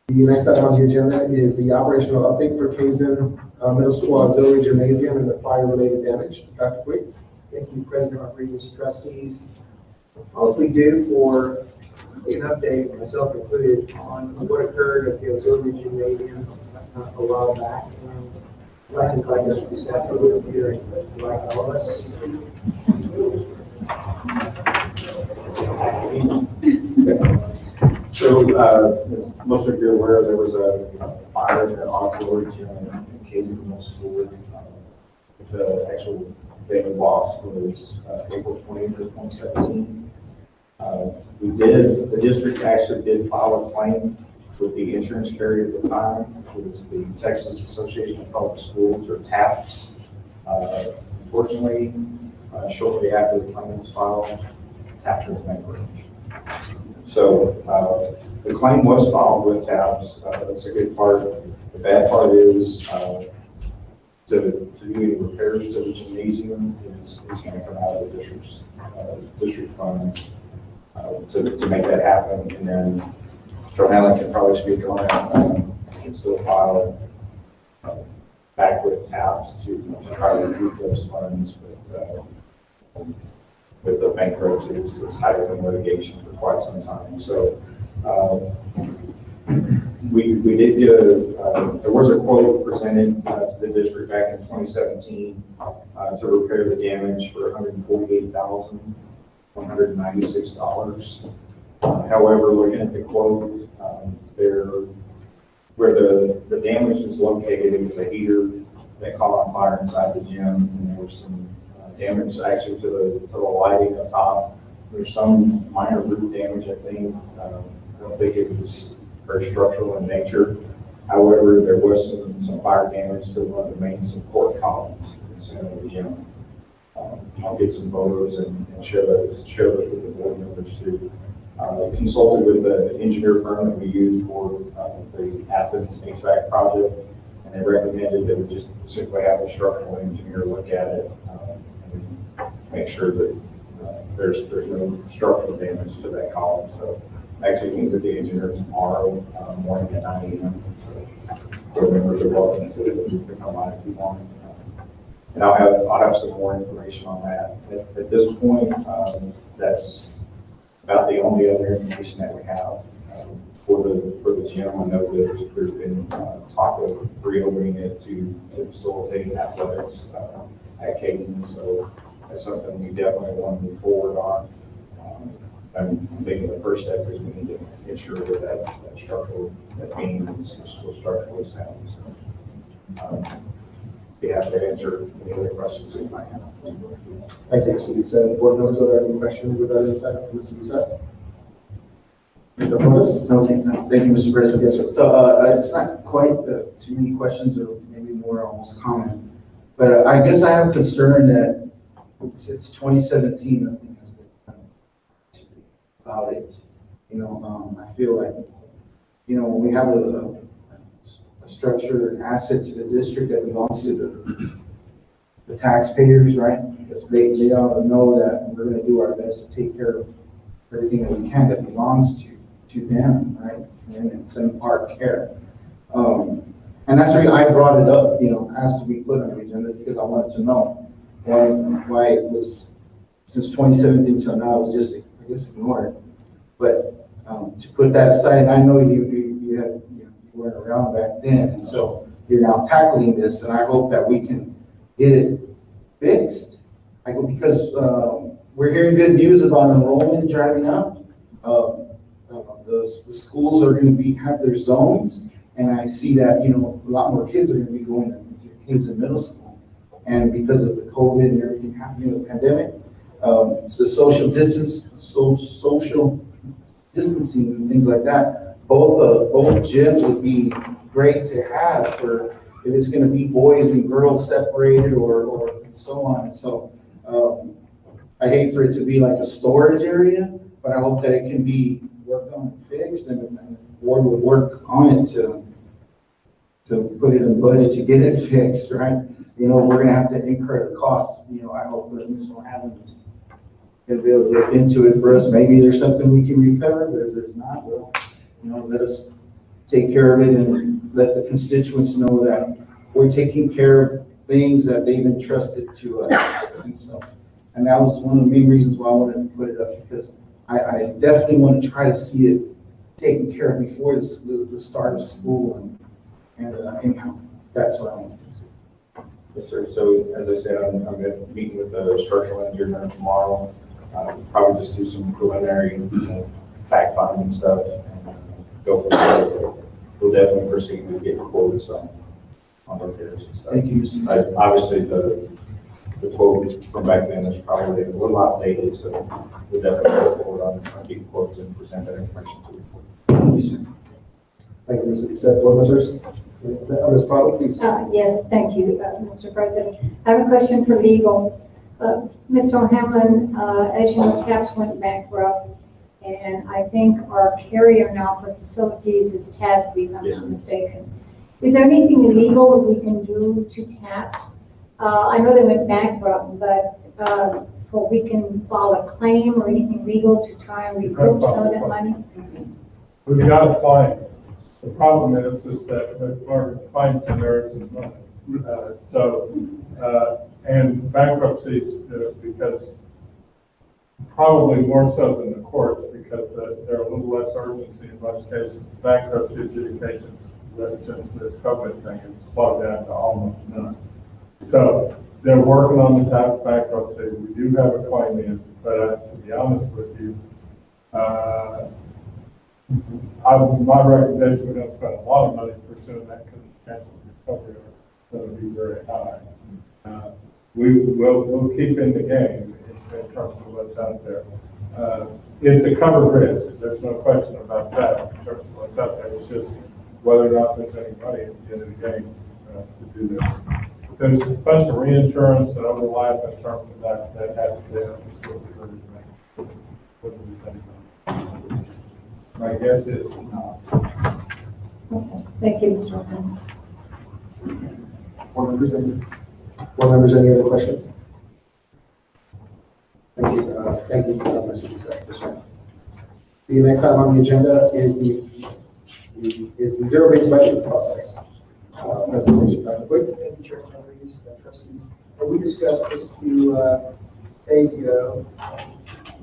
The next item on the agenda is the operational update for Kaizen Middle School Auxiliary Gymnasium and the fire-related damage. Dr. Quick? Thank you, President Rodriguez, trustees. All we do for an update, myself included, on what occurred at the Auxiliary Gymnasium a while back. I'd like to invite Mr. Bissett over here and invite all of us. So, as most of you are aware, there was a fire at auxiliary gym in Casey Middle School. The actual date of loss was April 20th of 2017. The district actually did file a claim with the insurance carrier at the time, which was the Texas Association of Public Schools, or TAPS. Unfortunately, shortly after the claim was filed, TAPS was bankrupt. So the claim was filed with TAPS. That's a good part. The bad part is to do any repairs to the gymnasium is going to come out of the district funds to make that happen. And then Joe Allen can probably speak on that. Can still file back with TAPS to try to recoup those funds, but with the bankruptcy, it's higher than litigation for quite some time. So we did get there was a quote presented to the district back in 2017 to repair the damage for $148,196. However, looking at the quote, where the damage is located, it was a heater that caught on fire inside the gym, and there was some damage actually to the lighting up top. There's some minor roof damage, I think. I don't think it was very structural in nature. However, there was some fire damage to one of the main support columns in the center of the gym. I'll get some photos and share those with the board members too. Consulted with the engineer firm that we used for the Athens HVAC project, and they recommended that we just simply have a structural engineer look at it and make sure that there's no structural damage to that column. So I actually meet with the engineer tomorrow morning at 9 a.m. So board members are welcome to come by if you want. And I'll have some more information on that. At this point, that's about the only other information that we have for the gym. I know there's been talk of reopening it to facilitate athletics at Kaizen, so that's something we definitely want to move forward on. I'm thinking the first step is we need to ensure that beam is still structurally sound. So, be happy to answer any other questions you might have. Thank you, Mr. Bissett. Board members, are there any questions regarding this item from Mr. Bissett? Mr. Flores? Okay, thank you, Mr. President. Yes, sir. So it's not quite too many questions, or maybe more almost comment. But I guess I have concern that since 2017, nothing has been done about it. I feel like, when we have a structure, an asset to the district that belongs to the taxpayers, right? Because they ought to know that we're going to do our best to take care of everything that we can that belongs to them, right? And it's in our care. And that's why I brought it up, asked to be put on the agenda, because I wanted to know why it was, since 2017 till now, it was just, I guess, ignored. But to put that aside, and I know you had, you weren't around back then, and so you're now tackling this, and I hope that we can get it fixed. Because we're hearing good news about enrollment driving up. The schools are going to have their zones, and I see that a lot more kids are going to be going to Kaizen Middle School. And because of the COVID and everything happening, the pandemic, the social distancing and things like that, both gyms would be great to have for if it's going to be boys and girls separated or and so on. And so I hate for it to be like a storage area, but I hope that it can be worked on and fixed, and the board would work on it to put it in the budget to get it fixed, right? You know, we're gonna have to incur the cost. You know, I hope that Mr. O'Hanlon is gonna be able to look into it for us. Maybe there's something we can recover, but if there's not, well, you know, let us take care of it and let the constituents know that we're taking care of things that they've entrusted to us. And that was one of the main reasons why I wanted to put it up, because I definitely want to try to see it taken care of before the start of school, and anyhow, that's what I want to see. Yes, sir. So as I said, I'm going to be meeting with the structural engineer tomorrow. Probably just do some preliminary fact finding stuff and go from there. We'll definitely proceed with getting quotes on repairs and stuff. Thank you. Obviously, the quote from back then is probably a little outdated, so we'll definitely go forward on getting quotes and present that information to you. Thank you, sir. Thank you, Mr. Bissett. Board members? Ms. Prado, please. Yes, thank you, Mr. President. I have a question for legal. Mr. O'Hanlon, as you know, TAPS went bankrupt, and I think our carrier now for facilities is TASB, if I'm not mistaken. Is there anything illegal that we can do to TAPS? I know they went bankrupt, but we can file a claim or anything legal to try and recoup some of that money? We've got a claim. The problem is that there's more claims than there is money. And bankruptcies, because probably more so than the courts, because they're a little less urgency in most cases. Bankruptcy adjudications, since this COVID thing, has slowed down to almost none. So they're working on the TAPS bankruptcy. We do have a claim in, but to be honest with you, my recommendation, we're going to spend a lot of money pursuing that because the chances of recovery are going to be very high. We'll keep in the game in terms of what's out there. It's a covered risk. There's no question about that in terms of what's out there. It's just whether or not there's any money at the end of the game to do this. There's a bunch of reinsurance that overlap in terms of that has to be what do we think? My guess is not. Okay. Thank you, Mr. O'Hanlon. Board members, any other questions? Thank you, Mr. Bissett. The next item on the agenda is the zero-based budget process. Presentation, Dr. Quick. Thank you, Chair Rodriguez, trustees. We discussed this a few days ago,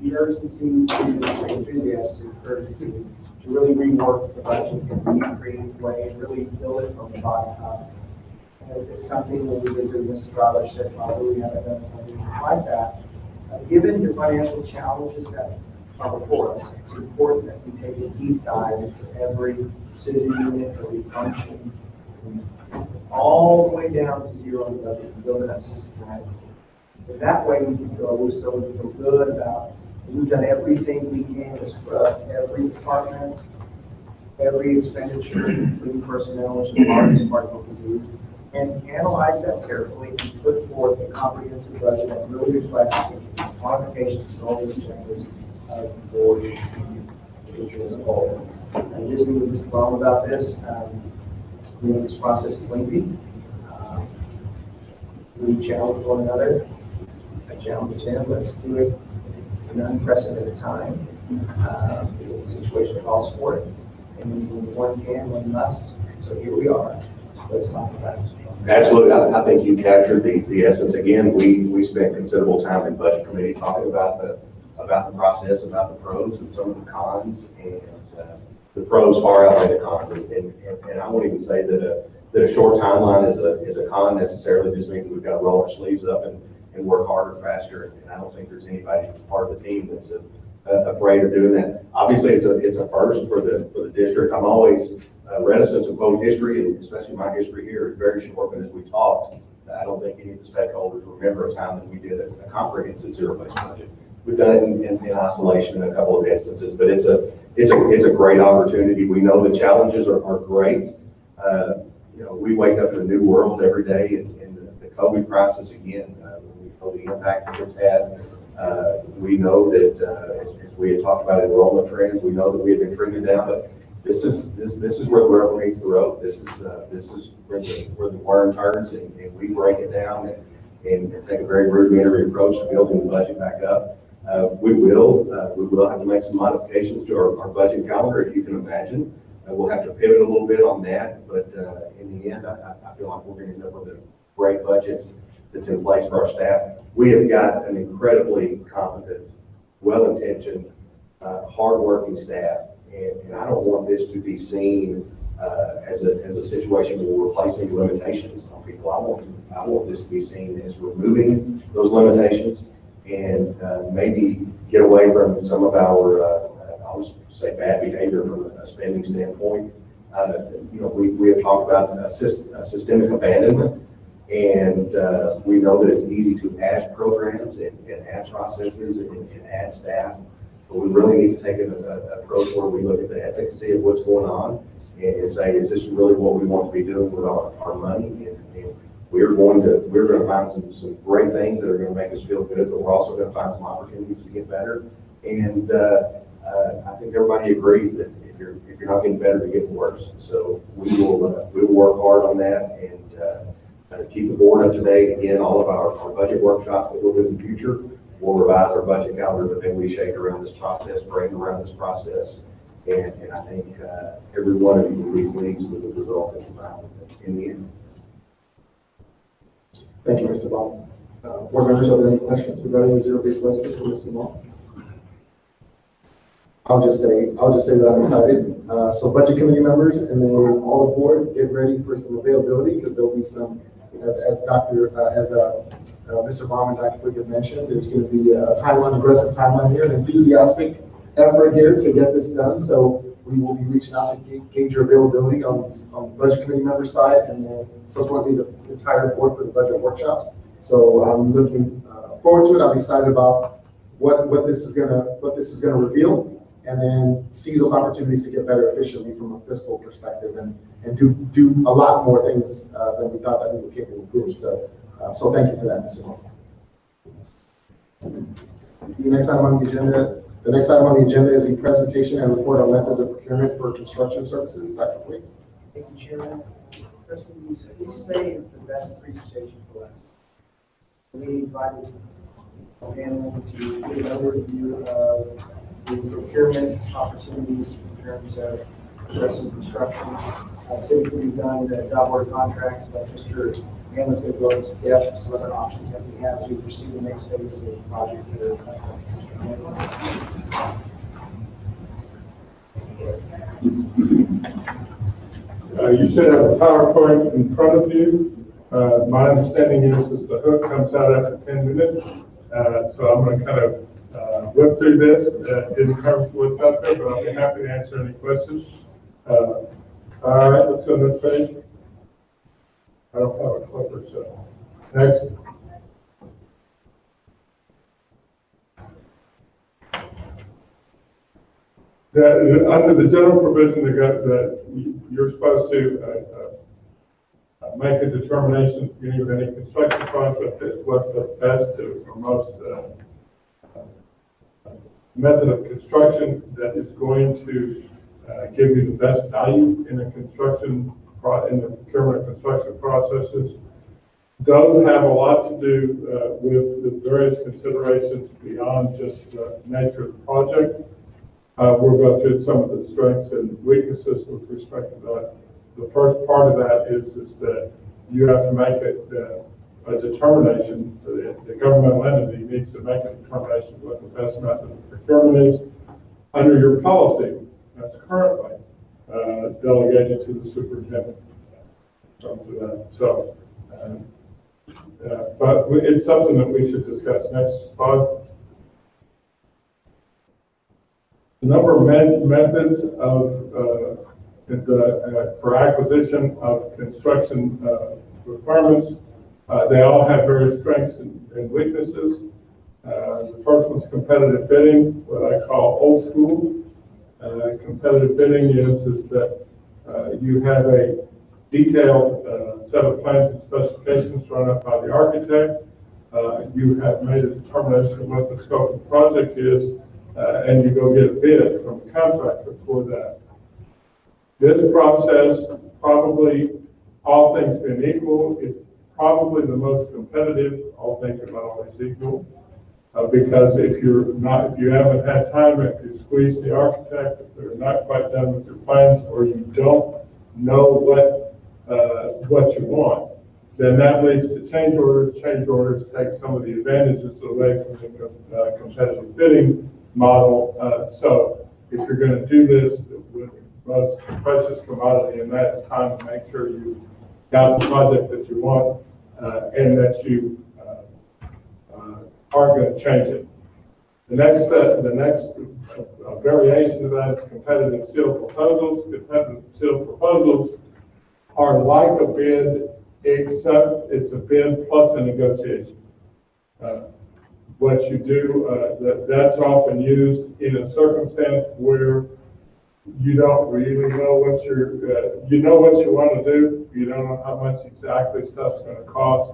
the urgency to enthusiastic urgency to really rework the budget in a creative way and really build it from the bottom up. And it's something when we visited Mrs. Roberts said, probably we haven't done something like that. Given the financial challenges that are before us, it's important that we take a deep dive into every decision unit, every function, all the way down to zero in the budget and build it up systematically. But that way we can feel good about we've done everything we can to scrub every department, every expenditure, including personnel, which is the hardest part of what we do, and analyze that carefully and put forth a comprehensive budget that really reflects the qualifications and all the changes of the board and the future as a whole. And just need to be wrong about this. This process is lengthy. We challenge one another. I challenge him. Let's do it in an unprecedented time because the situation calls for it. And when one can, one must. So here we are. Let's talk about it. Absolutely. I think you captured the essence. Again, we spent considerable time in budget committee talking about the process, about the pros and some of the cons, and the pros far outweigh the cons. And I won't even say that a short timeline is a con necessarily. It just means that we've got to roll our sleeves up and work harder, faster. And I don't think there's anybody that's part of the team that's afraid of doing that. Obviously, it's a first for the district. I'm always reticent to quote history, and especially my history here is very short. But as we talked, I don't think any of the stakeholders remember a time that we did a comprehensive zero-based budget. We've done it in isolation in a couple of instances, but it's a great opportunity. We know the challenges are great. You know, we wake up in a new world every day in the COVID crisis again. We know the impact that it's had. We know that as we had talked about enrollment trends, we know that we have been trending down, but this is where the rubber meets the road. This is where the worm turns, and we break it down and take a very rudimentary approach to building the budget back up. We will have to make some modifications to our budget calendar, if you can imagine. We'll have to pivot a little bit on that, but in the end, I feel like we're going to end up with a great budget that's in place for our staff. We have got an incredibly competent, well-intentioned, hardworking staff, and I don't want this to be seen as a situation where we're placing limitations on people. I want this to be seen as removing those limitations and maybe get away from some of our, I'll just say, bad behavior from a spending standpoint. You know, we have talked about systemic abandonment, and we know that it's easy to add programs and add processes and add staff, but we really need to take an approach where we look at the efficacy of what's going on and say, is this really what we want to be doing with our money? And we're going to find some great things that are going to make us feel good, but we're also going to find some opportunities to get better. And I think everybody agrees that if you're not getting better, you're getting worse. So we will work hard on that and keep the board up to date. Again, all of our budget workshops that we'll do in the future, we'll revise our budget calendar, but then we shake around this process, frame around this process. And I think every one of you will be pleased with the result that's found in the end. Thank you, Mr. Baum. Board members, are there any questions regarding the zero-based budget for Mr. Baum? I'll just say that I'm excited. So budget committee members and then all the board, get ready for some availability, because there'll be some, as Mr. Baum and Dr. Quigley mentioned, there's going to be a timeline, aggressive timeline here, an enthusiastic effort here to get this done. So we will be reaching out to gauge your availability on the budget committee member side, and then subsequently the entire board for the budget workshops. So I'm looking forward to it. I'm excited about what this is gonna reveal, and then seize those opportunities to get better efficiently from a fiscal perspective and do a lot more things than we thought that we were capable of doing. So thank you for that, Mr. Baum. The next item on the agenda. The next item on the agenda is the presentation and report on methods of procurement for construction services. Dr. Quinn. Thank you, Chairman. Trustees, you say the best presentation for us. We invited a panel to give an overview of the procurement opportunities in terms of addressing construction. Typically, we've done the job order contracts, but Mr. Hamlin's going to go into depth some other options that we have to pursue the next phases of projects that are You should have a PowerPoint in front of you. My understanding is the hook comes out after 10 minutes. So I'm going to kind of whip through this in terms of what's out there, but I'll be happy to answer any questions. All right, let's go to the next page. I don't have a clipper, so next. Under the general provision that you're supposed to make a determination in any construction project as what's the best or most method of construction that is going to give you the best value in the procurement of construction processes. Does have a lot to do with the various considerations beyond just the nature of the project. We'll go through some of the strengths and weaknesses with respect to that. The first part of that is that you have to make a determination, the governmental entity needs to make a determination what the best method of procurement is under your policy that's currently delegated to the superintendent. So, but it's something that we should discuss. Next slide. A number of methods of for acquisition of construction requirements They all have various strengths and weaknesses. The first one's competitive bidding, what I call old school. Competitive bidding is that you have a detailed set of plans and specifications drawn up by the architect. You have made a determination of what the scope of the project is, and you go get a bid from a contractor for that. This process, probably all things being equal, is probably the most competitive. All things are not always equal, because if you haven't had time, if you squeeze the architect, if they're not quite done with their plans, or you don't know what you want, then that leads to change orders. Change orders take some of the advantages away from the competitive bidding model. So if you're going to do this, the most precious commodity, and that is time to make sure you got the project that you want, and that you aren't going to change it. The next variation of that is competitive sealed proposals. Competitive sealed proposals are like a bid, except it's a bid plus a negotiation. What you do, that's often used in a circumstance where you don't really know what you know what you want to do. You don't know how much exactly stuff's going to cost.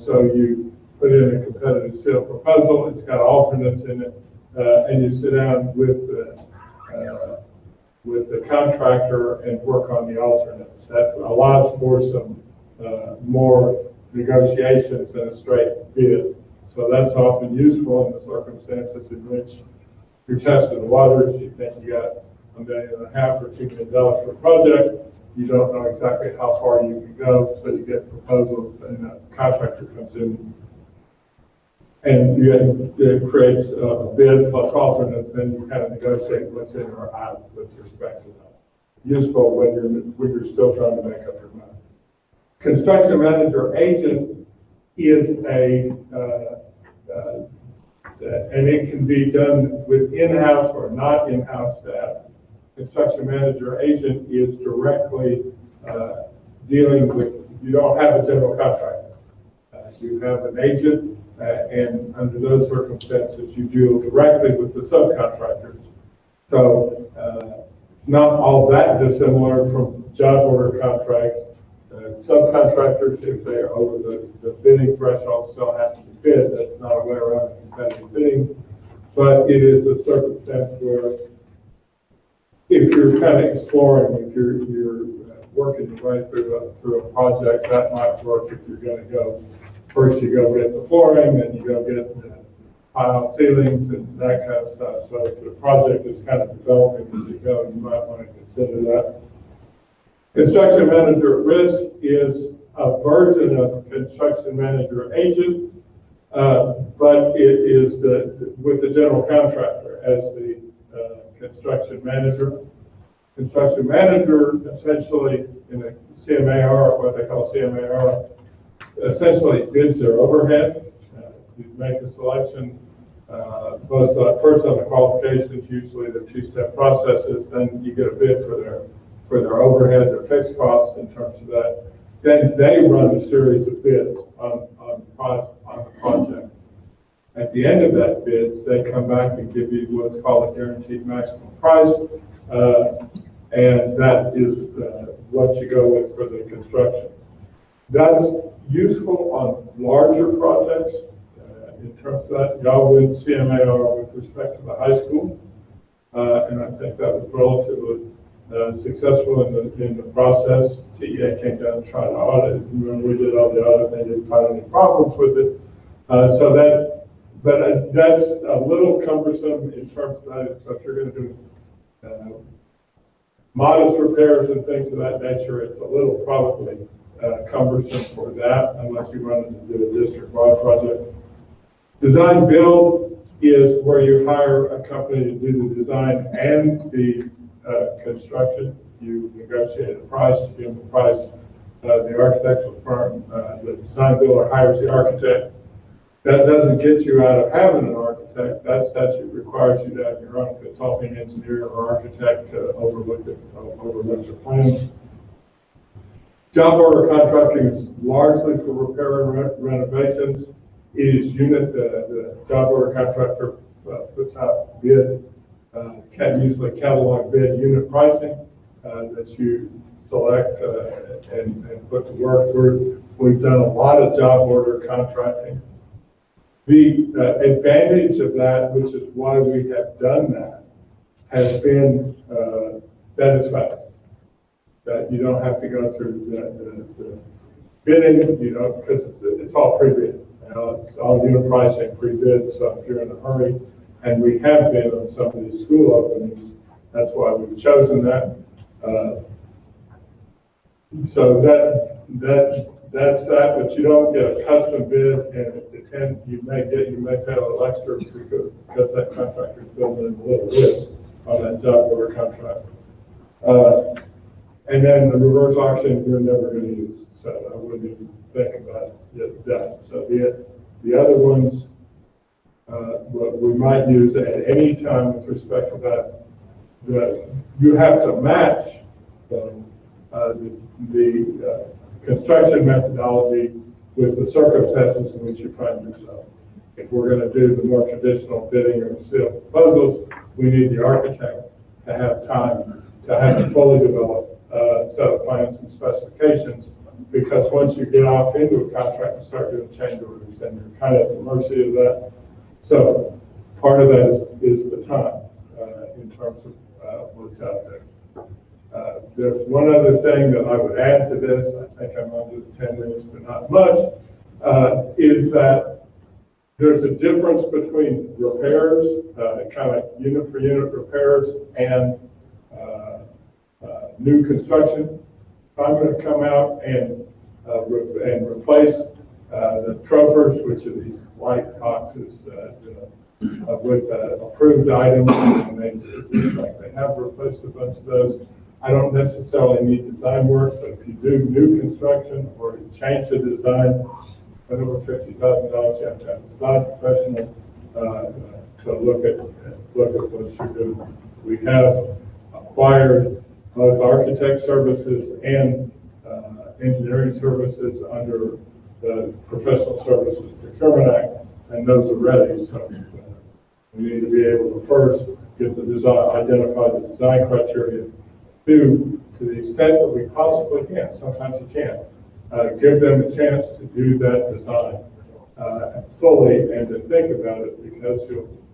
So you put in a competitive sealed proposal. It's got alternates in it, and you sit down with the contractor and work on the alternates. That allows for some more negotiations than a straight bid. So that's often useful in the circumstances in which you're testing the waters. You think you got $1.5 million or $2 million for a project. You don't know exactly how far you can go, so you get proposals, and the contractor comes in, and it creates a bid plus alternates, and you kind of negotiate what's in or out with respect to that. Useful when you're still trying to make up your mind. Construction manager agent is and it can be done with in-house or not in-house staff. Construction manager agent is directly dealing with, you don't have a general contractor. You have an agent, and under those circumstances, you deal directly with the subcontractors. So it's not all that dissimilar from job order contracts. Subcontractors, if they are over the bidding threshold, still have to be bid. That's not a way around competitive bidding, but it is a circumstance where if you're kind of exploring, if you're working your way through a project, that might work if you're going to go. First you go get the flooring, then you go get the tile ceilings and that kind of stuff. So if the project is kind of developing as you go, you might want to consider that. Construction manager at risk is a version of construction manager agent, but it is with the general contractor as the construction manager. Construction manager essentially in a CMAR, what they call CMAR, essentially bids their overhead. You make a selection, first on the qualifications, usually the two-step processes, then you get a bid for their overhead, their fixed costs in terms of that. Then they run a series of bids on the project. At the end of that bids, they come back and give you what's called a guaranteed maximum price, and that is what you go with for the construction. That's useful on larger projects in terms of that. Y'all went CMAR with respect to the high school, and I think that was relatively successful in the process. CEA came down and tried to audit it. When we did all the audit, they didn't find any problems with it. But that's a little cumbersome in terms of that. So if you're going to do modest repairs and things of that nature, it's a little probably cumbersome for that unless you run it to do a district-wide project. Design build is where you hire a company to do the design and the construction. You negotiate a price, give them the price. The architectural firm, the design builder hires the architect. That doesn't get you out of having an architect. That statute requires you to have your own consulting engineer or architect to overlook the plans. Job order contracting is largely for repair and renovations. It is the job order contractor puts out bid, usually catalog bid unit pricing that you select and put to work. We've done a lot of job order contracting. The advantage of that, which is why we have done that, has been that is fast. That you don't have to go through the bidding, because it's all pre-bid. It's all unit pricing pre-bid, so if you're in a hurry, and we have been on some of these school openings, that's why we've chosen that. So that's that, but you don't get a custom bid, and you may pay a little extra because that contractor is building in a little risk on that job order contract. And then the reverse auction, you're never going to use, so I wouldn't even think about that. So the other ones, what we might use at any time with respect to that you have to match the construction methodology with the circumstances in which you find yourself. If we're going to do the more traditional bidding or steel proposals, we need the architect to have time to have it fully developed set of plans and specifications, because once you get off into a contract and start doing change orders, then you're kind of at the mercy of that. So part of that is the time in terms of what's out there. There's one other thing that I would add to this, I think I'm under the 10 minutes, but not much, is that there's a difference between repairs, kind of unit for unit repairs, and new construction. If I'm going to come out and replace the Tropers, which are these white boxes with approved items, and it looks like they have replaced a bunch of those. I don't necessarily need design work, but if you do new construction or you change the design, for over $50,000, you have to have a design professional to look at what you're doing. We have acquired both architect services and engineering services under the Professional Services Procurement Act, and those are ready. So we need to be able to first get the design, identify the design criteria, to the extent that we possibly can. Sometimes you can't. Give them a chance to do that design fully and to think about it, because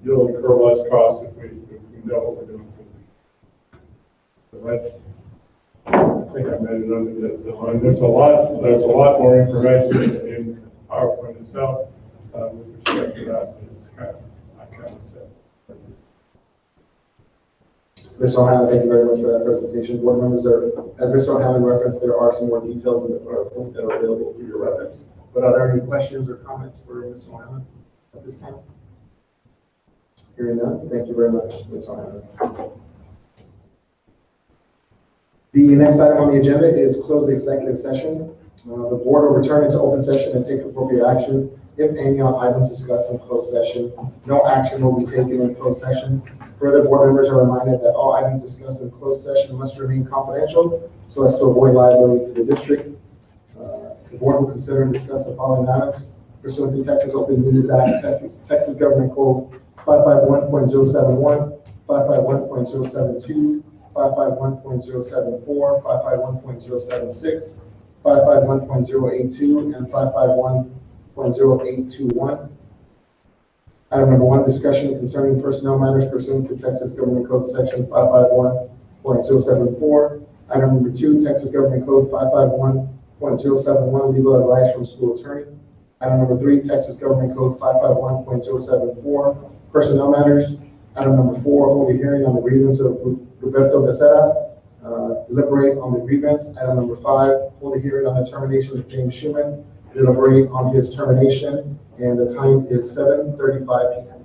you'll incur less costs if we know what we're doing. So that's, I think I made it under the line. There's a lot more information in PowerPoint itself with respect to that. It's I kind of said. Ms. O'Hanlon, thank you very much for that presentation. Board members, as Ms. O'Hanlon referenced, there are some more details in the PowerPoint that are available for your reference. But are there any questions or comments for Ms. O'Hanlon at this time? Hearing none, thank you very much, Ms. O'Hanlon. The next item on the agenda is close the executive session. The board will return into open session and take appropriate action, if any, on items discussed in closed session. No action will be taken in closed session. Further, board members are reminded that all items discussed in closed session must remain confidential so as to avoid liability to the district. The board will consider and discuss the following items pursuant to Texas Open Meetings Act, Texas Government Code 551.071, 551.072, 551.074, 551.076, 551.082, and 551.0821. Item number 1, discussion concerning personnel matters pursuant to Texas Government Code Section 551.074. Item number 2, Texas Government Code 551.071, legal advice from school attorney. Item number 3, Texas Government Code 551.074, personnel matters. Item number 4, hold a hearing on the grievance of Roberto Becerra. Deliberate on the grievance. Item number 5, hold a hearing on the termination of James Schuman. Deliberate on his termination. And the time is 7:35 p.m.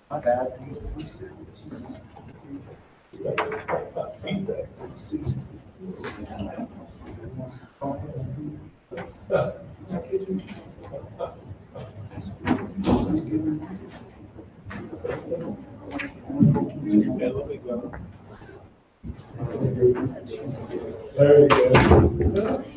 My bad. There you go.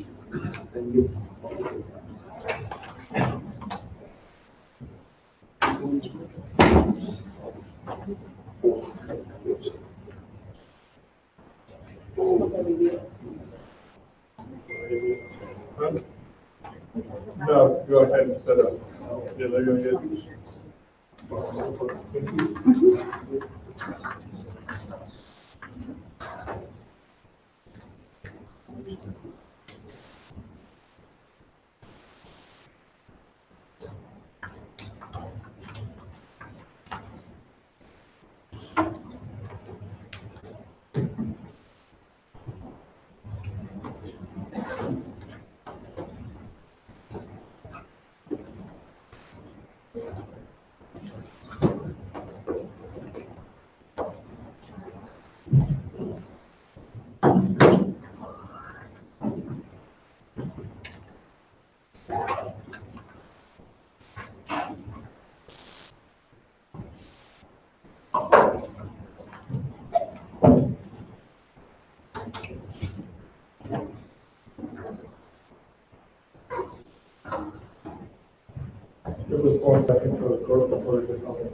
No, go ahead and set up. Yeah, they're gonna get. Give us 1 second for the clerk before we get going.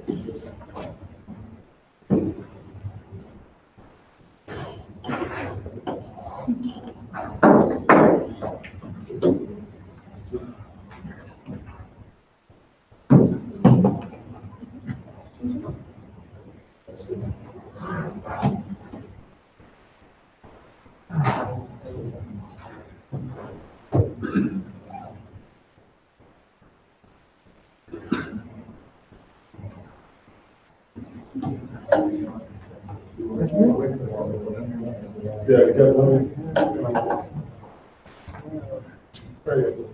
Yeah, you got one. Very good.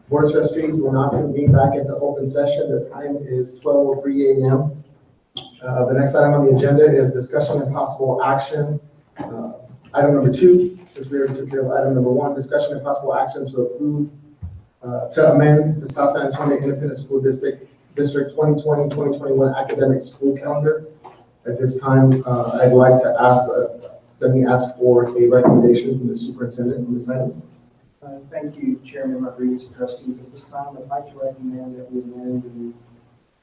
Board of Trustees will now convene back into open session. The time is 12:03 a.m. The next item on the agenda is discussion and possible action. Item number 2, since we already took care of item number 1, discussion and possible action to approve, to amend the South San Antonio Independent School District 2020-2021 academic school calendar. At this time, I'd like to ask, let me ask for a recommendation from the superintendent on this item. Thank you, Chairman Rodriguez, trustees. At this time, I'd like to recommend that we amend the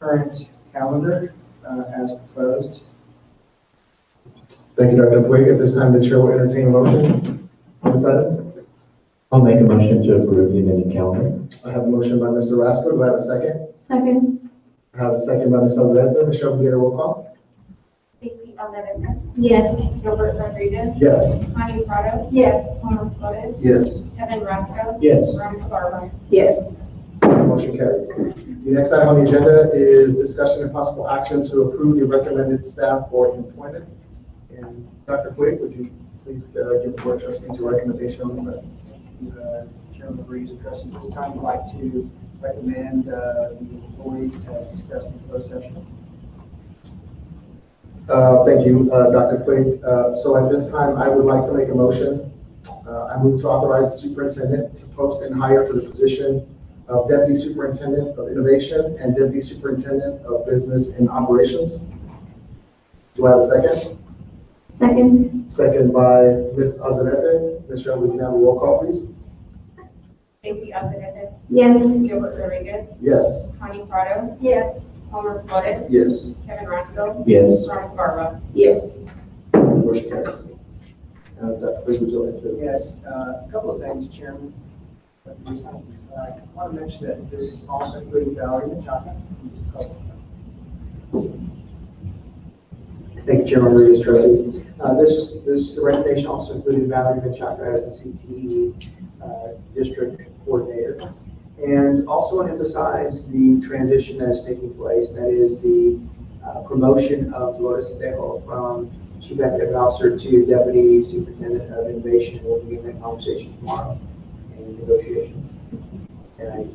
current calendar as proposed. Thank you, Dr. Puig. At this time, the chair will entertain a motion on this item. I'll make a motion to approve the amended calendar. I have a motion by Mr. Rasco. Do I have a second? Second. I have a second by Ms. Alvarado. Michelle, can we get a roll call? Vicky Alvarado, Yes. Gilbert Rodriguez, Yes. Connie Prado, Yes. Omar Flores, Yes. Kevin Rasco, Yes. Ryan Barber. Yes. Motion carries. The next item on the agenda is discussion and possible action to approve the recommended staff for employment. And Dr. Puig, would you please give the board of trustees your recommendation on this item? Chairman Rodriguez, trustees. This time, I'd like to recommend the employees as discussed in closed session. Thank you, Dr. Puig. So at this time, I would like to make a motion. I move to authorize the superintendent to post and hire for the position of Deputy Superintendent of Innovation and Deputy Superintendent of Business and Operations. Do I have a second? Second. Second by Ms. Alderete. Michelle, we can have a roll call, please. Stacy Alderete, Yes. Gilbert Rodriguez, Yes. Connie Prado, Yes. Homer Flores, Yes. Kevin Roscoe, Yes. Veronica Barba. Yes. Motion carries. Dr. Briggs, would you like to? Yes, a couple of things, Chairman. I want to mention that this also included Valerie Machaka. Thank you, Chairman Rodriguez, trustees. This recommendation also included Valerie Machaka as the CTE district coordinator. And also want to emphasize the transition that is taking place, that is the promotion of Dolores Espejo from Chief Academic Officer to Deputy Superintendent of Innovation, and we'll begin that conversation tomorrow in negotiations. And a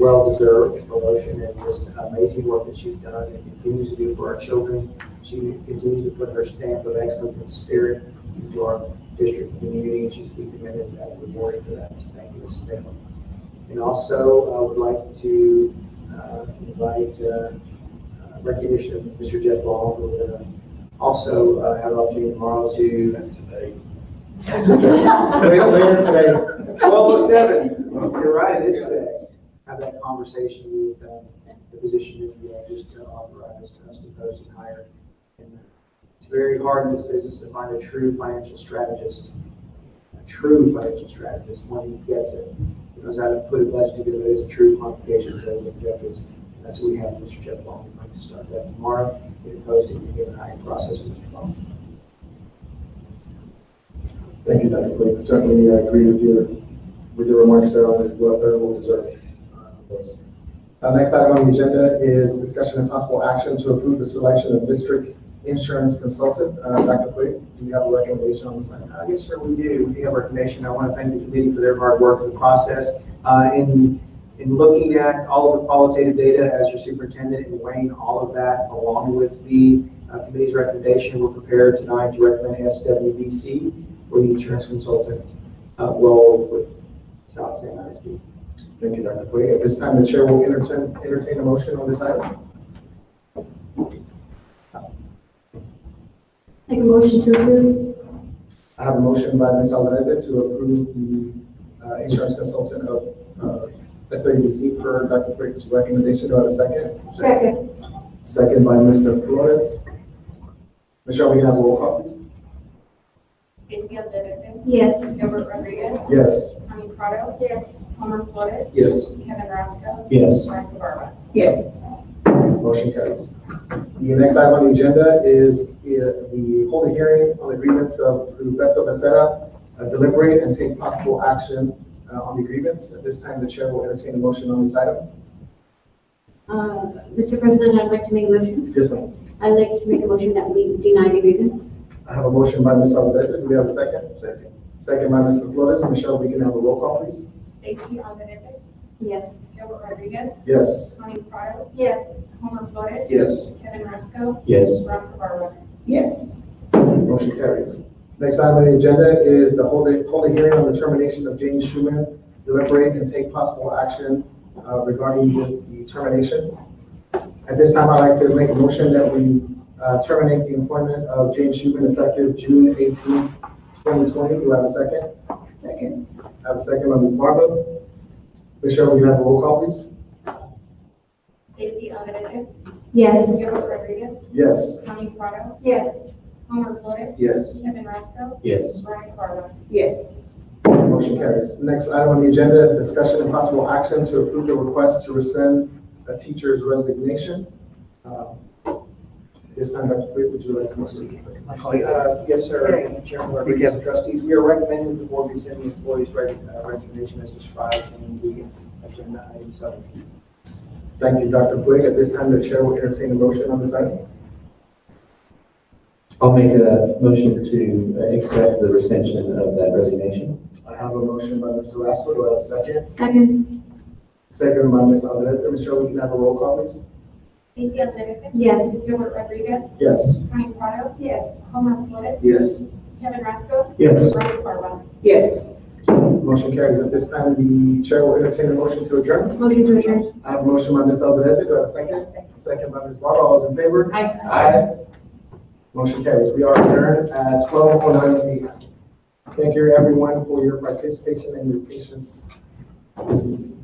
well-deserved promotion and just amazing work that she's done and continues to do for our children. She continues to put her stamp of excellence and spirit into our district community, and she's being commended and rewarded for that. So thank you, Ms. Espejo. And also, I would like to invite recognition of Mr. Jeff Long, who will also have an opportunity tomorrow to. Later today. 12:07. You're right, it is today. Have that conversation with the position that you just authorized us to post and hire. And it's very hard in this business to find a true financial strategist. A true financial strategist, one who gets it. Knows how to put a budget together as a true quantification of those objectives. And that's what we have with Mr. Jeff Long. We'd like to start that tomorrow, get it posted, and give a hiring process with Mr. Long. Thank you, Dr. Blake. Certainly agree with your remarks there on the well deserved. Next item on the agenda is discussion and possible action to approve the selection of district insurance consultant. Dr. Blake, do you have a recommendation on this item? Yes, sir, we do. We have a recommendation. I want to thank the committee for their hard work in the process. In looking at all of the qualitative data as your superintendent and weighing all of that along with the committee's recommendation, we're prepared tonight to recommend SWBC for the insurance consultant role with South San ISD. Thank you, Dr. Blake. At this time, the chair will entertain a motion on this item. Make a motion to approve. I have a motion by Ms. Alderete to approve the insurance consultant of SWBC per Dr. Blake's recommendation. Do I have a second? Second. Second by Mr. Flores. Michelle, we can have a roll call, please. Stacy Alderete, Yes. Gilbert Rodriguez, Yes. Connie Prado, Yes. Homer Flores, Yes. Kevin Roscoe, Yes. Veronica Barba. Yes. Motion carries. The next item on the agenda is the hold a hearing on the agreements of Roberto Becerra, deliberate and take possible action on the agreements. At this time, the chair will entertain a motion on this item. Mr. President, I'd like to make a motion. Yes, ma'am. I'd like to make a motion that we deny the grievance. I have a motion by Ms. Alderete. Do we have a second? Second. Second by Mr. Flores. Michelle, we can have a roll call, please. Stacy Alderete, Yes. Gilbert Rodriguez, Yes. Connie Prado, Yes. Homer Flores, Yes. Kevin Roscoe, Yes. Veronica Barba. Yes. Motion carries. Next item on the agenda is the hold a hearing on the termination of James Schuman, deliberate and take possible action regarding the termination. At this time, I'd like to make a motion that we terminate the employment of James Schuman effective June 18, 2020. Do I have a second? Second. I have a second by Ms. Barba. Michelle, will you have a roll call, please? Stacy Alderete, Yes. Gilbert Rodriguez, Yes. Connie Prado, Yes. Homer Flores, Yes. Kevin Roscoe, Yes. Veronica Barba. Yes. Motion carries. Next item on the agenda is discussion and possible action to approve the request to rescind a teacher's resignation. This time, Dr. Clear, would you like to proceed? Yes, sir. Chairman Rodriguez and trustees, we are recommending that the board rescind the employee's resignation as described in the agenda item 7. Thank you, Dr. Quigg. At this time, the chair will entertain a motion on this item. I'll make a motion to accept the rescission of that resignation. I have a motion by Mr. Rasco. Do I have a second? Second. Second by Ms. Alderete. Michelle, we can have a roll call, please? Stacy Alderete, Yes. Gilbert Rodriguez, Yes. Connie Prado, Yes. Homer Flores, Yes. Kevin Roscoe, Yes. Veronica Barba. Yes. Motion Motion carries. At this time, the chair will entertain a motion to adjourn. Motion to adjourn. I have a motion by Ms. Alvarez. Do I have a second? Second by Ms. Barber. All those in favor? Aye. Aye. Motion carries. We are adjourned at 12:09 p.m. Thank you, everyone, for your participation and your patience this evening.